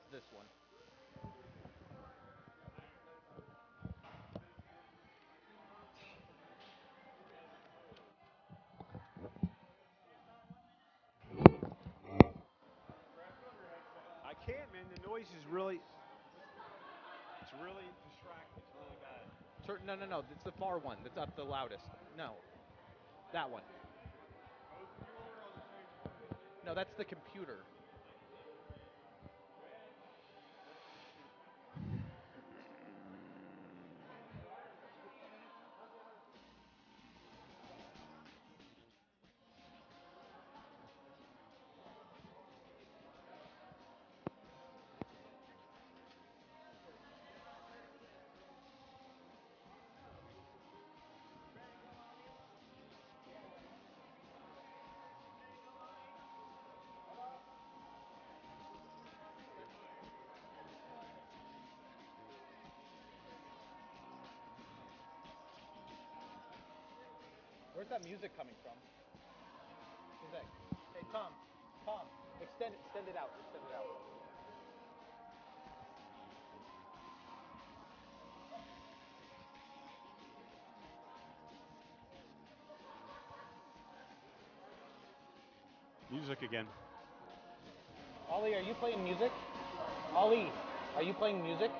It's this one. I can't, man. The noise is really, it's really distracting. It's really bad. No. It's the far one. That's up the loudest. No, that one. No, that's the computer. Where's that music coming from? Who's that? Hey, Tom. Tom, extend it out. Extend it out. Music again. Ollie, are you playing music? Ollie, are you playing music?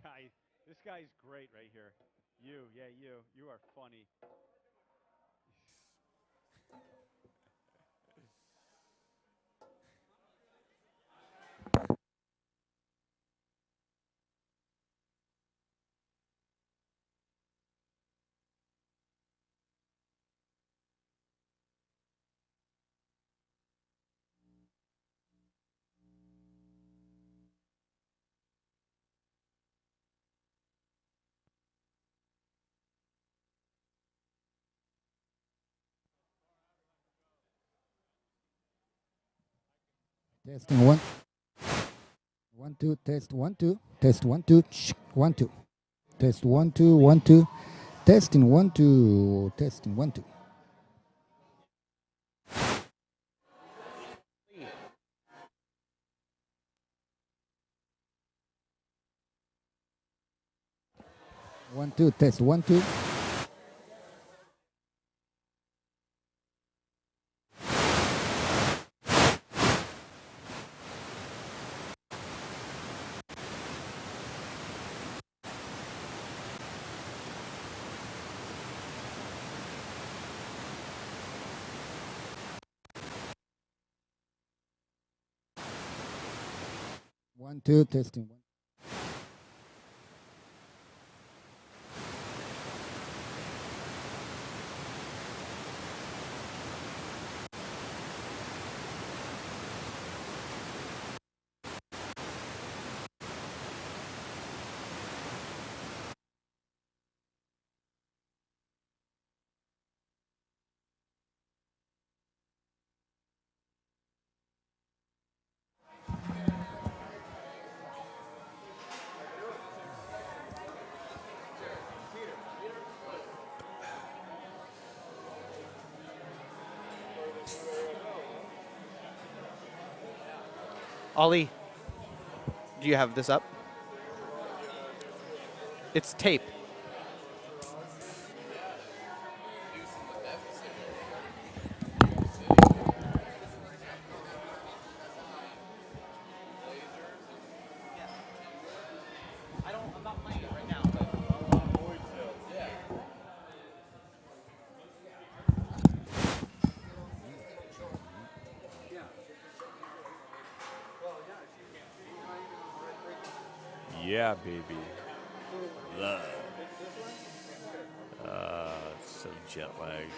Guy, this guy's great right here. You are funny. Testing one, 1 2, test 1 2, test 1 2, 1 2, test 1 2, 1 2, testing 1 2, testing 1 2. 1 2, test 1 2. 1 2 testing 1. Ollie, do you have this up? It's tape. I'm not playing it right now, but Yeah, baby. Love. So jet lagged.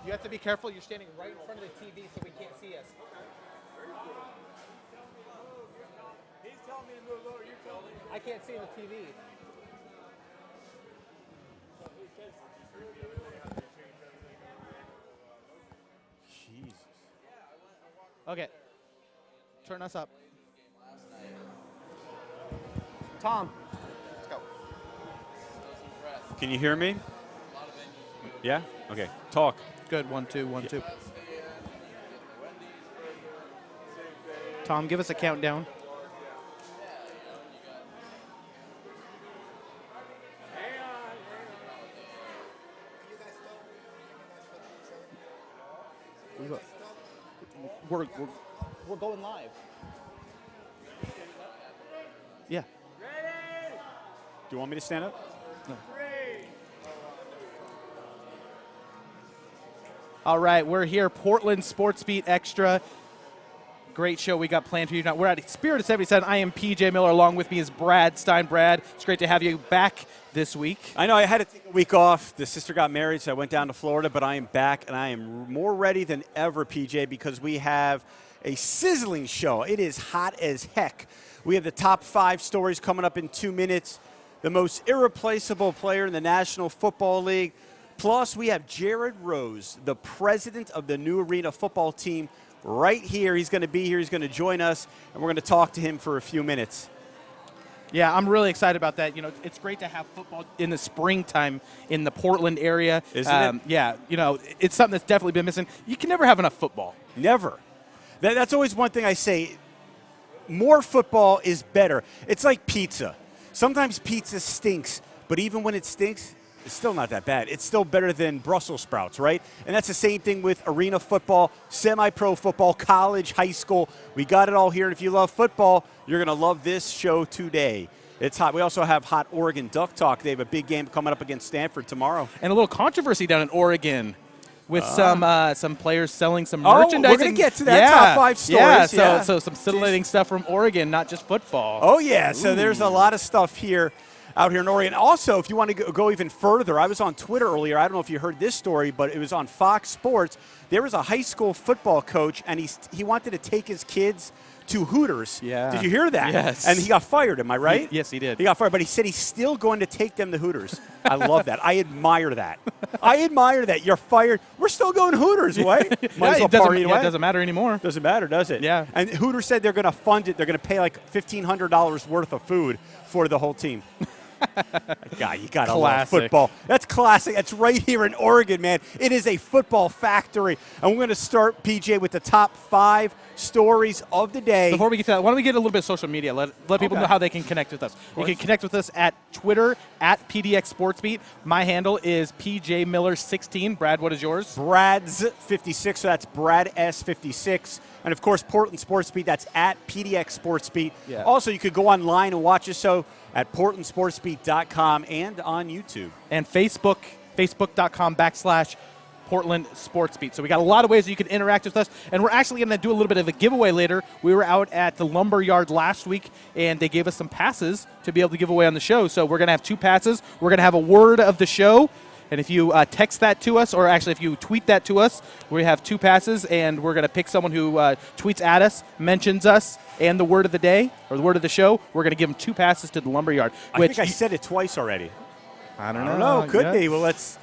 you have to be careful. You're standing right in front of the TV so we can't see us. He's telling me to move over. You're telling me. I can't see the TV. Jesus. Okay. Turn us up. Tom. Let's go. Can you hear me? Yeah? Okay. Talk. Good. 1 2 1 2. Tom, give us a countdown. We're going live. Yeah. Do you want me to stand up? No. All right, we're here, Portland SportsBeat Extra. Great show we got planned for you tonight. We're at Spirit of 77. I am PJ Miller. Along with me is Brad Stein. Brad, it's great to have you back this week. I know I had to take a week off. The sister got married, so I went down to Florida, but I am back, and I am more ready than ever, PJ, because we have a sizzling show. It is hot as heck. We have the top 5 stories coming up in 2 minutes. The most irreplaceable player in the National Football League. Plus, we have Jared Rose, the president of the new arena football team, right here. He's going to be here. He's going to join us, and we're going to talk to him for a few minutes. Yeah, I'm really excited about that. You know, it's great to have football in the springtime in the Portland area. Isn't it? Yeah, you know, it's something that's definitely been missing. You can never have enough football. Never. That's always one thing I say. More football is better. It's like pizza. Sometimes pizza stinks, but even when it stinks, it's still not that bad. It's still better than Brussels sprouts, right? And that's the same thing with arena football, semi-pro football, college, high school. We got it all here. And if you love football, you're going to love this show today. It's hot. We also have hot Oregon Duck Talk. They have a big game coming up against Stanford tomorrow. And a little controversy down in Oregon with some players selling some merchandise. We're going to get to that top 5 stories. Yeah, so some scintillating stuff from Oregon, not just football. Oh, yeah. So there's a lot of stuff here. Out here in Oregon. Also, if you want to go even further, I was on Twitter earlier. I don't know if you heard this story, but it was on Fox Sports. There was a high school football coach, and he wanted to take his kids to Hooters. Yeah. Did you hear that? Yes. And he got fired, am I right? Yes, he did. He got fired, but he said he's still going to take them to Hooters. I love that. I admire that. I admire that. You're fired. We're still going Hooters, right? Might as well party away. It doesn't matter anymore. Doesn't matter, does it? Yeah. And Hooters said they're going to fund it. They're going to pay like $1,500 worth of food for the whole team. God, you got to love Classic. football. That's classic. That's right here in Oregon, man. It is a football factory. And we're going to start, PJ, with the top 5 stories of the day. Before we get to that, why don't we get a little bit of social media? Let people know how they can connect with us. You can connect with us at Twitter, at PDX SportsBeat. My handle is PJMiller16. Brad, what is yours? Brad's 56, so that's Brad S56. And, of course, Portland SportsBeat, that's at PDX SportsBeat. Yeah. Also, you could go online and watch the show at PortlandSportsBeat.com and on YouTube. And Facebook.com/Portland SportsBeat. So we got a lot of ways that you can interact with us, and we're actually going to do a little bit of a giveaway later. We were out at the Lumber Yard last week, and they gave us some passes to be able to give away on the show. So we're going to have 2 passes. We're going to have a word of the show, and if you text that to us, or actually if you tweet that to us, we have 2 passes, and we're going to pick someone who tweets at us, mentions us, and the word of the day, or the word of the show. We're going to give them 2 passes to the Lumber Yard. I think I said it twice already. I I don't know. Could be. Well, let's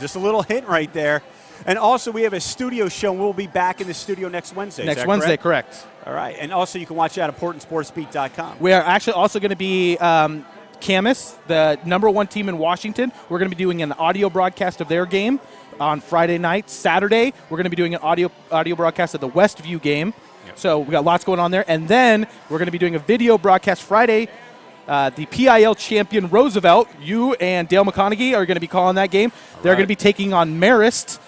just a little hint right there. And also, we have a studio show. We'll be back in the studio next Wednesday. Next Wednesday, correct. All right. And also, you can watch that at PortlandSportsBeat.com. We are actually also going to be Camas, the #1 team in Washington. We're going to be doing an audio broadcast of their game on Friday night. Saturday, we're going to be doing an audio broadcast of the Westview game. Yep. So we got lots going on there. And then we're going to be doing a video broadcast Friday. The PIL champion Roosevelt, you and Dale McConaughey are going to be calling that game. They're going to be taking on Marist.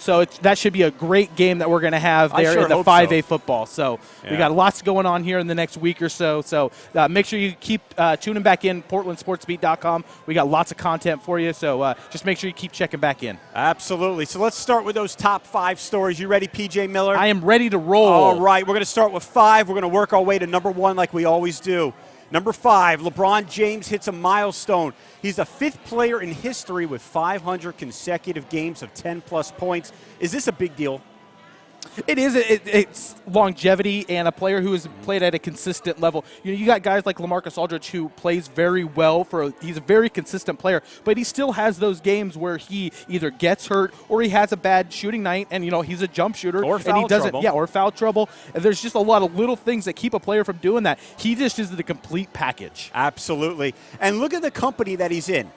So that should be a great game that we're going to have there in the 5A football. So we got lots going on here in the next week or so. So make sure you keep tuning back in, PortlandSportsBeat.com. We got lots of content for you. So just make sure you keep checking back in. Absolutely. So let's start with those top 5 stories. You ready, PJ Miller? I am ready to roll. All right. We're going to start with 5. We're going to work our way to number 1 like we always do. Number 5, LeBron James hits a milestone. He's the 5th player in history with 500 consecutive games of 10-plus points. Is this a big deal? It is. It's longevity and a player who has played at a consistent level. You got guys like LaMarcus Aldridge who plays very well. He's a very consistent player, but he still has those games where he either gets hurt or he has a bad shooting night, and he's a jump shooter or and he doesn't. trouble. Yeah, or foul trouble. And there's just a lot of little things that keep a player from doing that. He just is the complete package. Absolutely. And look at the company that he's in.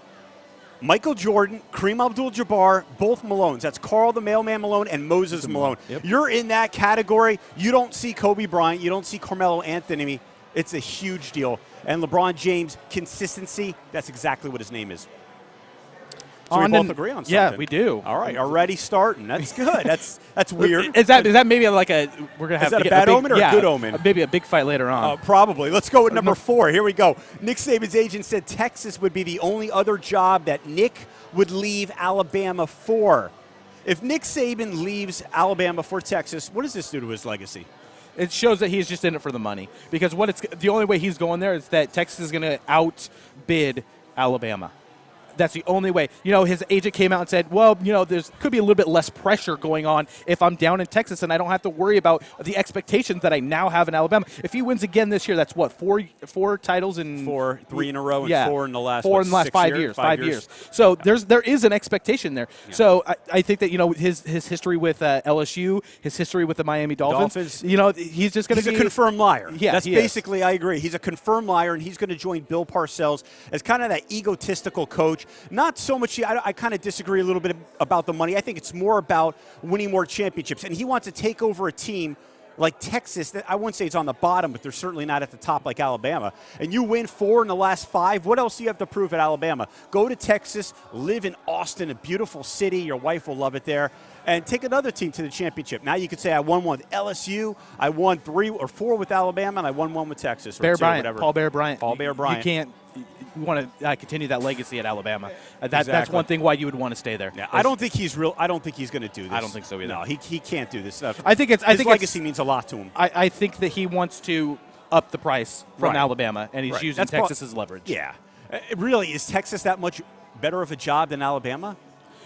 Michael Jordan, Kareem Abdul-Jabbar, both Malones. That's Karl the Mailman Malone and Moses Malone. Yep. You're in that category. You don't see Kobe Bryant. You don't see Carmelo Anthony. It's a huge deal. And LeBron James, consistency, that's exactly what his name is. So we both agree on something. Yeah, we do. All right, already starting. That's good. That's weird. Is that maybe like we're gonna have Is that to a get bad big, omen or a good omen? Maybe a big fight later on. Probably. Let's go with number 4. Here we go. Nick Saban's agent said Texas would be the only other job that Nick would leave Alabama for. If Nick Saban leaves Alabama for Texas, what does this do to his legacy? It shows that he's just in it for the money, because the only way he's going there is that Texas is going to outbid Alabama. That's the only way. His agent came out and said, well, there's could be a little bit less pressure going on if I'm down in Texas and I don't have to worry about the expectations that I now have in Alabama. If he wins again this year, that's what, four titles in 3 in a row and 4 in the last 5 years. 5 years. So there is an expectation there. Yeah. So I think that his history with LSU, his history with the Miami Dolphins. He's just going to be a confirmed liar. Yeah, that's basically. I agree. He's a confirmed liar, and he's going to join Bill Parcells as kind of that egotistical coach. Not so much. I kind of disagree a little bit about the money. I think it's more about winning more championships, and he wants to take over a team like Texas that I wouldn't say it's on the bottom, but they're certainly not at the top like Alabama. And you win 4 in the last 5. What else do you have to prove at Alabama? Go to Texas, live in Austin, a beautiful city. Your wife will love it there. And take another team to the championship. Now you could say I won 1 with LSU, I won 3 or 4 with Alabama, and I won 1 with Texas. Paul Bear Bryant. Paul Bear Bryant. You want to continue that legacy at Alabama. That's one thing why you would want to stay there. Yeah, I don't think he's real. I don't think he's going to do this. I don't think so either. No, he can't do this stuff. I think his legacy means a lot to him. I think that he wants to up the price from Alabama, and he's using Texas as leverage. Yeah. Really, is Texas that much better of a job than Alabama?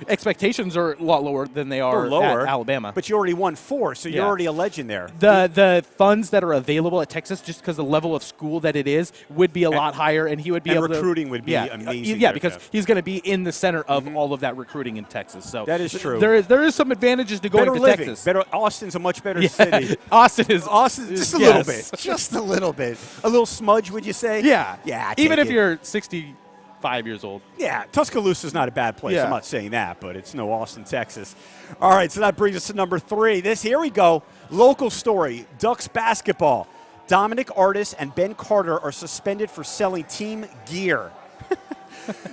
Expectations are a lot lower than they are at Alabama. But you already won 4, so you're already a legend there. The funds that are available at Texas, just because the level of school that it is, would be a lot higher, and he would be able to. Recruiting would be amazing. Yeah, because he's going to be in the center of all of that recruiting in Texas. So that is true. There is some advantages to going to Texas. Austin's a much better city. Austin just a little bit. Just a little bit. A little smudge, would you say? Yeah. Yeah. Even if you're 60 5 years old. Yeah, Tuscaloosa's not a bad place. Yeah. I'm not saying that, but it's no Austin, Texas. All right, so that brings us to number 3. Here we go. Local story, Ducks basketball. Dominic Artis and Ben Carter are suspended for selling team gear.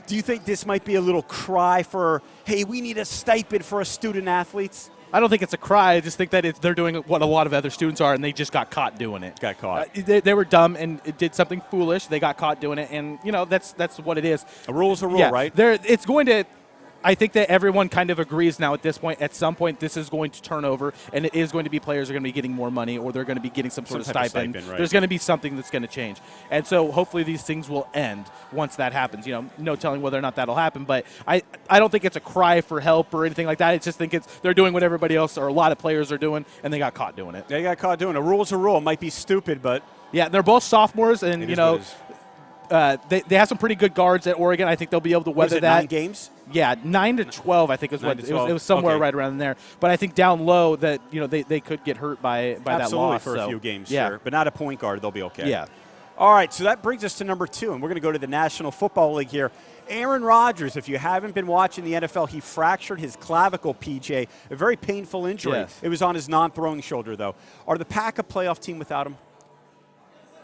Do you think this might be a little cry for, hey, we need a stipend for us student athletes? I don't think it's a cry. I just think that they're doing what a lot of other students are, and they just got caught doing it. Got caught. They were dumb and did something foolish. They got caught doing it, and that's what it is. A rule is a rule, Yeah, right? It's going to. I think that everyone kind of agrees now at this point. At some point, this is going to turn over, and it is going to be players are going to be getting more money, or they're going to be getting some sort of type of stipend. stipend, right. There's going to be something that's going to change, and so hopefully these things will end once that happens. No telling whether or not that'll happen, but I don't think it's a cry for help or anything like that. I just think they're doing what everybody else or a lot of players are doing, and they got caught doing it. They got caught doing it. A rule's a rule. It might be stupid, but Yeah, they're both sophomores, and it is what it is. they have some pretty good guards at Oregon. I think they'll be able to Was weather it that. 9 games? Yeah, 9 to 12, I think is 9 what to it was. 12. It was somewhere Okay. right around there. But I think down low that they could get hurt by that Absolutely, loss for so, a few games, yeah. sure. But not a point guard. They'll be okay. Yeah. All right, so that brings us to number 2, and we're going to go to the National Football League here. Aaron Rodgers, if you haven't been watching the NFL, he fractured his clavicle, PJ, a very painful injury. Yes. It was on his non-throwing shoulder, though. Are the Pack a playoff team without him?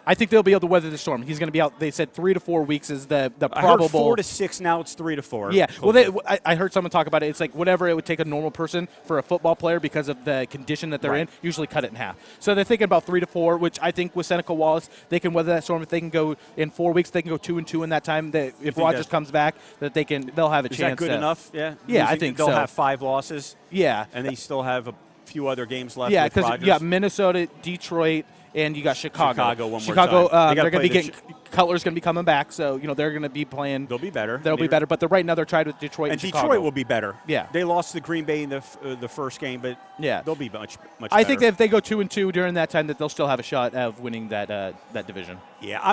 I think they'll be able to weather the storm. He's going to be out. They said 3 to 4 weeks is the I probable. heard 4 to 6, now it's 3 to 4. Yeah, well, Closer. I heard someone talk about it. It's like whatever it would take a normal person for a football player because of the condition that they're Right. in, usually cut it in half. So they're thinking about 3 to 4, which I think with Seneca Wallace, they can weather that storm. If they can go in 4 weeks, they can go 2-2 in that time. That if Rodgers that- comes back, that they'll have a Is chance. that good to, enough? Yeah. Yeah, I Losing- think they'll so. have 5 losses, Yeah, and they still have a few other games left yeah, with because Rodgers. you got Minnesota, Detroit, and you got Chicago. Chicago one more Chicago, time. They gotta they're going to be play getting Cutler's going to be coming back, so they're going to be playing. They'll be better. They'll be better, but right now they're tied with Detroit and Chicago. Detroit will be better. Yeah. They lost to Green Bay in the first game, but Yeah. they'll be much better. I think that if they go 2-2 during that time, that they'll still have a shot of winning that division. Yeah,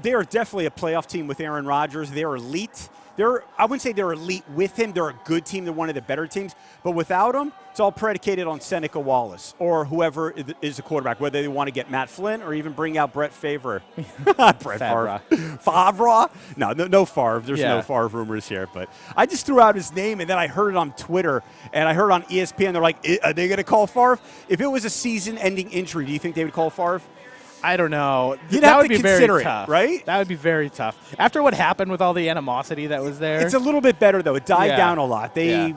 they are definitely a playoff team with Aaron Rodgers. They're elite. I wouldn't say they're elite with him. They're a good team. They're one of the better teams. But without him, it's all predicated on Seneca Wallace or whoever is the quarterback, whether they want to get Matt Flynn or even bring out Brett Favre. Brett Favre. Favre? No Favre. There's no Favre rumors here. But I just threw out his name, and then I heard it on Twitter, and I heard on ESPN. They're like, are they going to call Favre? If it was a season-ending injury, do you think they would call Favre? I don't know. You'd that have would to be consider very it, tough, right? That would be very tough. After what happened with all the animosity that was there. It's a little bit better, though. It died Yeah. down a lot. Yeah.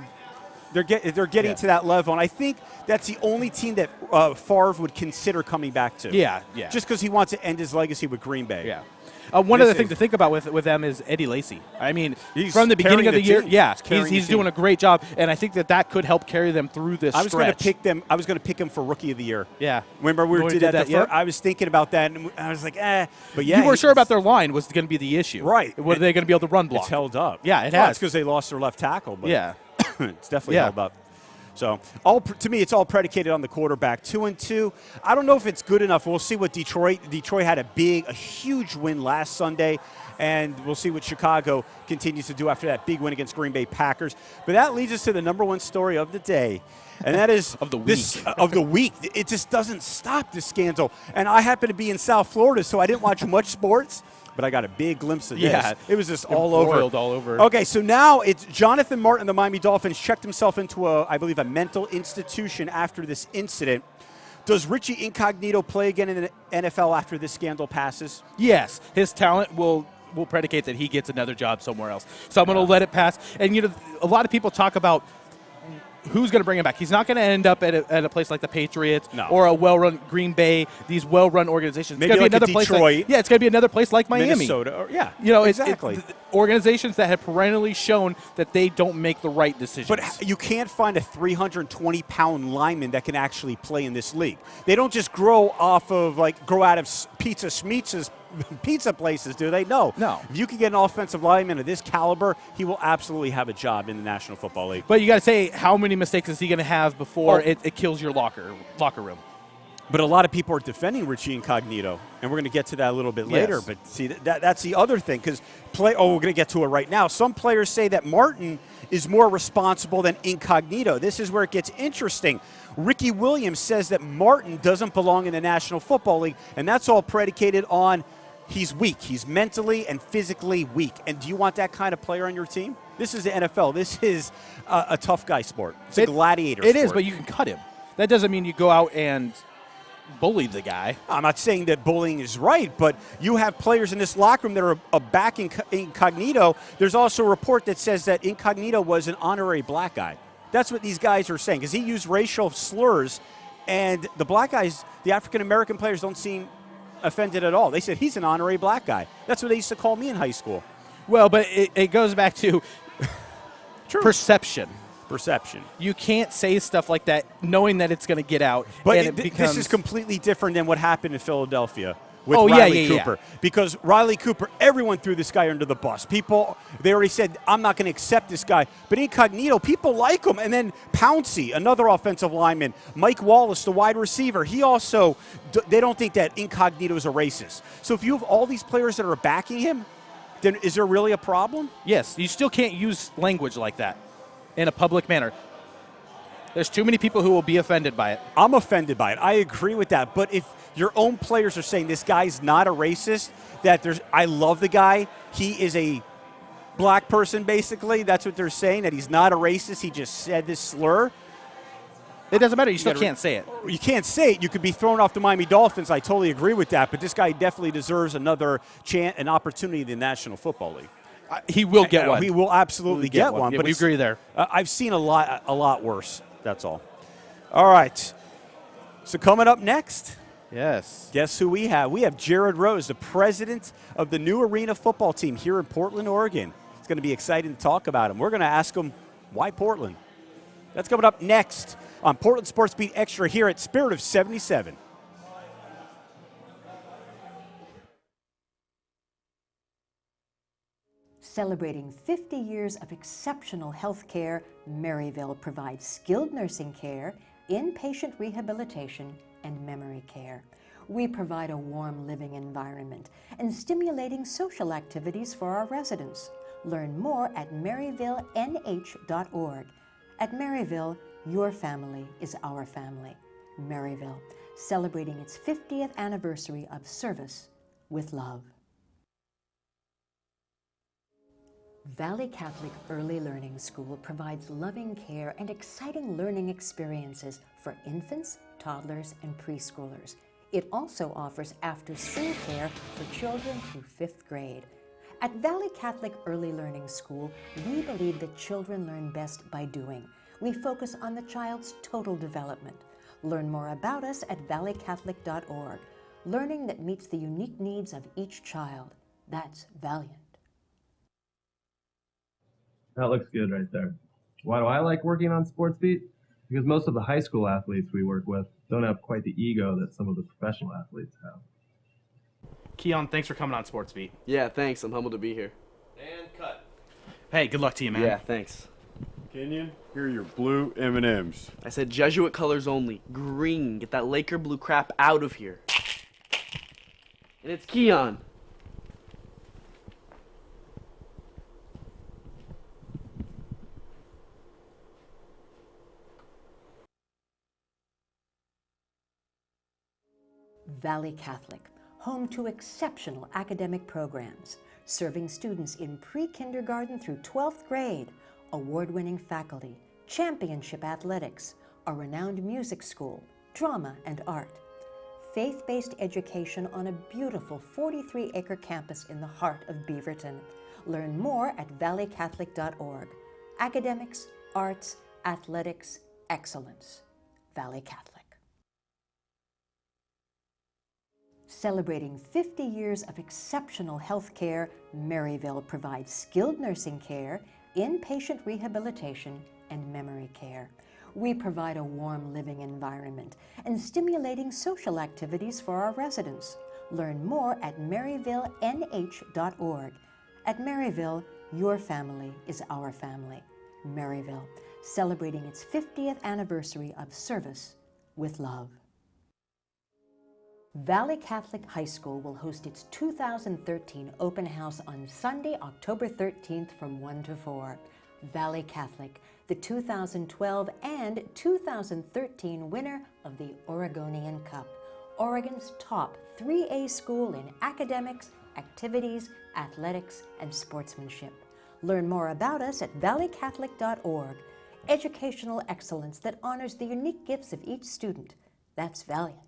They're getting Yeah. to that level, and I think that's the only team that Favre would consider coming back to. Yeah. Just because he wants to end his legacy with Green Bay. Yeah. One other This thing is- to think about with them is Eddie Lacy. I mean, He's from the beginning carrying of the the year, team. yeah, He's carrying he's the team. doing a great job, and I think that could help carry them through this I was going to stretch. pick them. I was going to pick him for Rookie of the Year. Yeah. Remember we When we did did that? that, yep. I was thinking about that, and I was like, But yeah, You weren't sure about their line was going to be the issue. Right. Were they going to be able to run block? It's held up. Yeah, it Well, has. It's because they lost their left tackle. But Yeah. it's definitely Yeah. held up. So, to me, it's all predicated on the quarterback. 2-2. I don't know if it's good enough. We'll see what Detroit had a huge win last Sunday, and we'll see what Chicago continues to do after that big win against Green Bay Packers. But that leads us to the number 1 story of the day, and that is Of the of the week. It just doesn't stop, this scandal. And I happen to be in South Florida, so I didn't watch much sports. But I got a big glimpse of Yeah. this. It was just It all over. boiled all over. Okay, so now it's Jonathan Martin, the Miami Dolphins, checked himself into I believe, a mental institution after this incident. Does Richie Incognito play again in the NFL after this scandal passes? Yes, his talent will predicate that he gets another job somewhere else. So I'm going to let it pass. And a lot of people talk about who's going to bring him back. He's not going to end up at a place like the Patriots or a well-run Green Bay. These well-run organizations. Maybe it's like be another a place. Detroit. It's going to be another place like Miami, Minnesota. Or, yeah, exactly. It's organizations that have perennially shown that they don't make the right decisions. But you can't find a 320-pound lineman that can actually play in this league. They don't just grow out of pizza schmeatz's pizza places, do they? No. If you can get an offensive lineman of this caliber, he will absolutely have a job in the National Football League. But you got to say, how many mistakes is he going to have before it kills your locker room? But a lot of people are defending Richie Incognito, and we're going to get to that a little bit later. Yes. But see, that's the other thing, because we're going to get to it right now. Some players say that Martin is more responsible than Incognito. This is where it gets interesting. Ricky Williams says that Martin doesn't belong in the National Football League, and that's all predicated on he's weak. He's mentally and physically weak. And do you want that kind of player on your team? This is the NFL. This is a tough guy sport. It's a gladiator sport. It is, but you can cut him. That doesn't mean you go out and bully the guy. I'm not saying that bullying is right, but you have players in this locker room that are back incognito. There's also a report that says that Incognito was an honorary black guy. That's what these guys are saying, because he used racial slurs, and the black guys, the African-American players, don't seem offended at all. They said, he's an honorary black guy. That's what they used to call me in high school. Well, but it goes back to perception. Perception. You can't say stuff like that knowing that it's going to get out. But and this is completely different than what happened in Philadelphia with Oh, yeah, Riley yeah, Cooper. yeah. Because Riley Cooper, everyone threw this guy under the bus. People, they already said, I'm not going to accept this guy. But Incognito, people like him. And then Pouncey, another offensive lineman. Mike Wallace, the wide receiver. He also, they don't think that Incognito is a racist. So if you have all these players that are backing him, then is there really a problem? Yes, you still can't use language like that in a public manner. There's too many people who will be offended by it. I'm offended by it. I agree with that. But if your own players are saying this guy's not a racist, I love the guy. He is a black person, basically. That's what they're saying, that he's not a racist. He just said this slur. It doesn't matter. You still can't say it. You can't say it. You could be thrown off the Miami Dolphins. I totally agree with that. But this guy definitely deserves another chance, an opportunity in the National Football League. He will get one. He will absolutely get one. Yeah, but we agree there. I've seen a lot worse. That's all. All right. So coming up next, yes. Guess who we have? We have Jared Rose, the president of the new arena football team here in Portland, Oregon. It's going to be exciting to talk about him. We're going to ask him, why Portland? That's coming up next on Portland Sports Beat Extra here at Spirit of 77. Celebrating 50 years of exceptional health care, Maryville provides skilled nursing care, inpatient rehabilitation, and memory care. We provide a warm living environment and stimulating social activities for our residents. Learn more at maryvillenh.org. At Maryville, your family is our family. Maryville, celebrating its 50th anniversary of service with love. Valley Catholic Early Learning School provides loving care and exciting learning experiences for infants, toddlers, and preschoolers. It also offers after-school care for children through 5th grade. At Valley Catholic Early Learning School, we believe that children learn best by doing. We focus on the child's total development. Learn more about us at valleycatholic.org. Learning that meets the unique needs of each child. That's Valiant. That looks good right there. Why do I like working on SportsBeat? Because most of the high school athletes we work with don't have quite the ego that some of the professional athletes have. Keon, thanks for coming on SportsBeat. Yeah, thanks. I'm humbled to be here. And cut. Hey, good luck to you, man. Yeah, thanks. Kenyon, here are your blue M&Ms. I said Jesuit colors only. Green. Get that Laker blue crap out of here. And it's Keon. Valley Catholic, home to exceptional academic programs, serving students in pre-kindergarten through 12th grade, award-winning faculty, championship athletics, a renowned music school, drama and art, faith-based education on a beautiful 43-acre campus in the heart of Beaverton. Learn more at valleycatholic.org. Academics, arts, athletics, excellence. Valley Catholic. Celebrating 50 years of exceptional health care, Maryville provides skilled nursing care, inpatient rehabilitation, and memory care. We provide a warm living environment and stimulating social activities for our residents. Learn more at maryvillenh.org. At Maryville, your family is our family. Maryville, celebrating its 50th anniversary of service with love. Valley Catholic High School will host its 2013 open house on Sunday, October 13th from 1 to 4. Valley Catholic, the 2012 and 2013 winner of the Oregonian Cup. Oregon's top 3A school in academics, activities, athletics, and sportsmanship. Learn more about us at valleycatholic.org. Educational excellence that honors the unique gifts of each student. That's Valiant.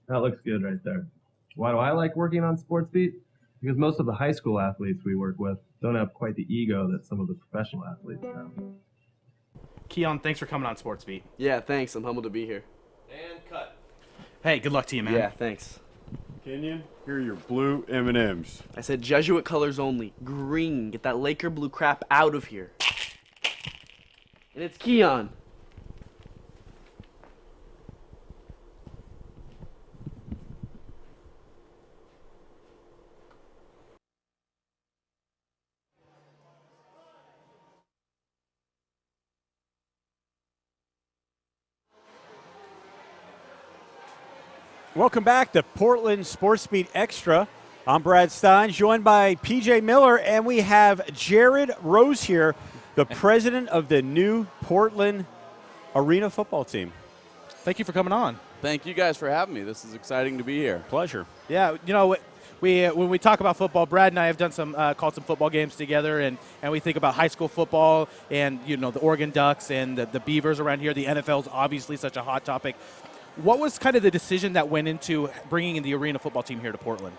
That looks good right there. Why do I like working on SportsBeat? Because most of the high school athletes we work with don't have quite the ego that some of the professional athletes have. Keon, thanks for coming on SportsBeat. Yeah, thanks. I'm humbled to be here. And cut. Hey, good luck to you, man. Yeah, thanks. Kenyon, here are your blue M&Ms. I said Jesuit colors only. Green. Get that Laker blue crap out of here. And it's Keon. Welcome back to Portland SportsBeat Extra. I'm Brad Stein, joined by PJ Miller, and we have Jared Rose here, the president of the new Portland Arena football team. Thank you for coming on. Thank you guys for having me. This is exciting to be here. Pleasure. Yeah, you know, when we talk about football, Brad and I have done called some football games together, and we think about high school football and, you know, the Oregon Ducks and the Beavers around here. The NFL is obviously such a hot topic. What was kind of the decision that went into bringing in the arena football team here to Portland?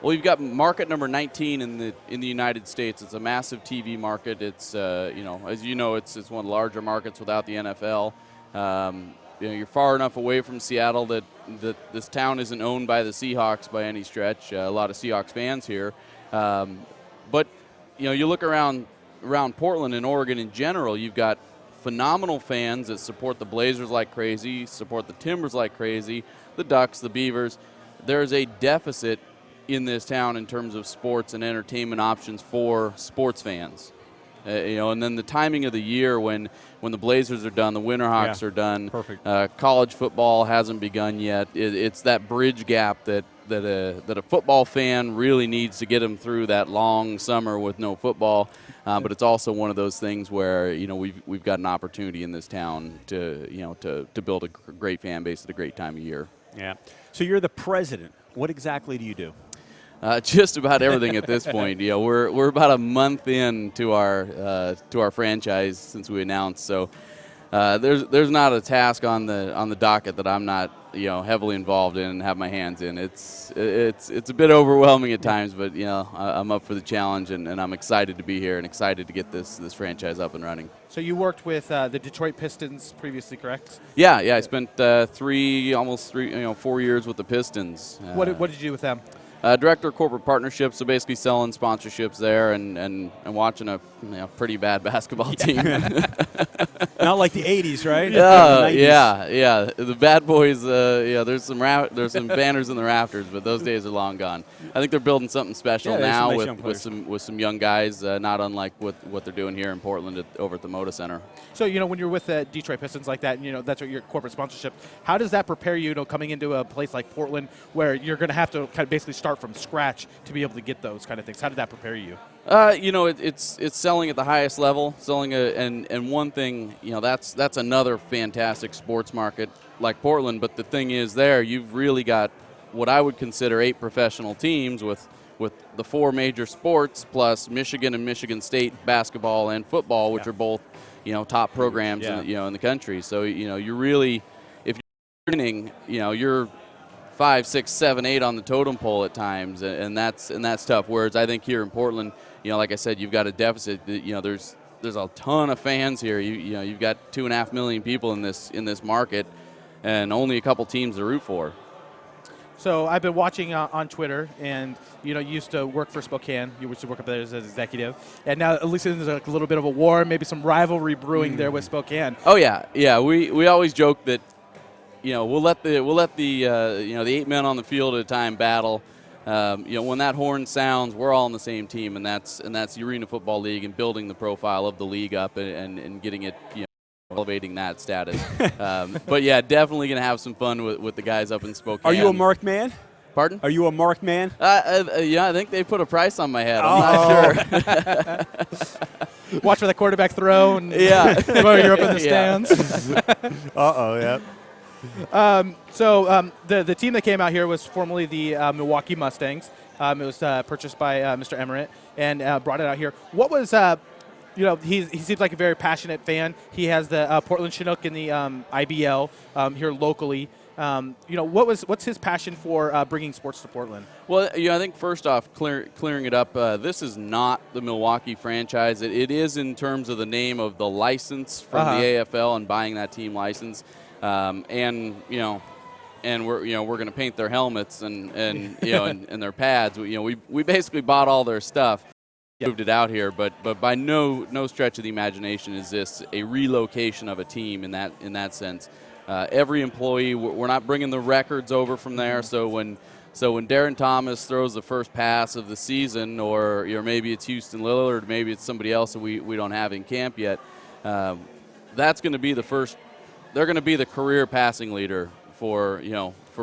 Well, you've got market number 19 in the United States. It's a massive TV market. It's as you know, it's one of the larger markets without the NFL. You're far enough away from Seattle that this town isn't owned by the Seahawks by any stretch. A lot of Seahawks fans here, but you look around Portland and Oregon in general. You've got phenomenal fans that support the Blazers like crazy, support the Timbers like crazy, the Ducks, the Beavers. There's a deficit in this town in terms of sports and entertainment options for sports fans. And then the timing of the year when the Blazers are done, the Winterhawks are done. Perfect. College football hasn't begun yet. It's that bridge gap that a football fan really needs to get them through that long summer with no football. But it's also one of those things where we've got an opportunity in this town to build a great fan base at a great time of year. Yeah. So you're the president. What exactly do you do? Just about everything at this point. We're about a month in to our franchise since we announced. So there's not a task on the docket that I'm not heavily involved in and have my hands in. It's a bit overwhelming at times, but I'm up for the challenge and I'm excited to be here and excited to get this franchise up and running. So you worked with the Detroit Pistons previously, correct? Yeah. I spent 4 years with the Pistons. What did you do with them? Director of corporate partnerships, so basically selling sponsorships there and watching a pretty bad basketball team. Not like the 80s, right? Yeah. The bad boys. There's some banners in the rafters, but those days are long gone. I think they're building something special now with some young guys, not unlike what they're doing here in Portland over at the Moda Center. So when you're with the Detroit Pistons like that, and that's what your corporate sponsorship. How does that prepare you, coming into a place like Portland where you're going to have to kind of basically start from scratch to be able to get those kind of things? How did that prepare you? It's selling at the highest level, and one thing, that's another fantastic sports market like Portland. But the thing is, you've really got what I would consider 8 professional teams with the 4 major sports plus Michigan and Michigan State basketball and football, which are both top programs in the country. So you're really, if you're winning, you're 5, 6, 7, 8 on the totem pole at times, and that's tough. Whereas I think here in Portland, like I said, you've got a deficit. There's a ton of fans here. You've got 2.5 million people in this market, and only a couple teams to root for. So I've been watching on Twitter, and you used to work for Spokane. You used to work up there as an executive, and now at least there's a little bit of a war, maybe some rivalry brewing there with Spokane. Oh yeah. We always joke that we'll let the 8 men on the field at a time battle. When that horn sounds, we're all on the same team, and that's the Arena Football League and building the profile of the league up and getting it, elevating that status. But yeah, definitely going to have some fun with the guys up in Spokane. Are you a marked man? Pardon? Are you a marked man? Yeah, I think they put a price on my head. I'm not sure. Watch for the quarterback throw, and yeah, while you're up in the stands. Uh-oh, yeah. The team that came out here was formerly the Milwaukee Mustangs. It was purchased by Mr. Emmerich and brought it out here. What was, he seems like a very passionate fan. He has the Portland Chinook in the IBL here locally. What's his passion for bringing sports to Portland? Well, I think first off, clearing it up, this is not the Milwaukee franchise. It is in terms of the name of the license from the AFL and buying that team license, and we're going to paint their helmets and their pads. We basically bought all their stuff, moved it out here, but by no stretch of the imagination is this a relocation of a team in that sense. Every employee, we're not bringing the records over from there. So when Darren Thomas throws the first pass of the season, or maybe it's Houston Lillard, maybe it's somebody else that we don't have in camp yet, that's going to be the first. They're going to be the career passing leader for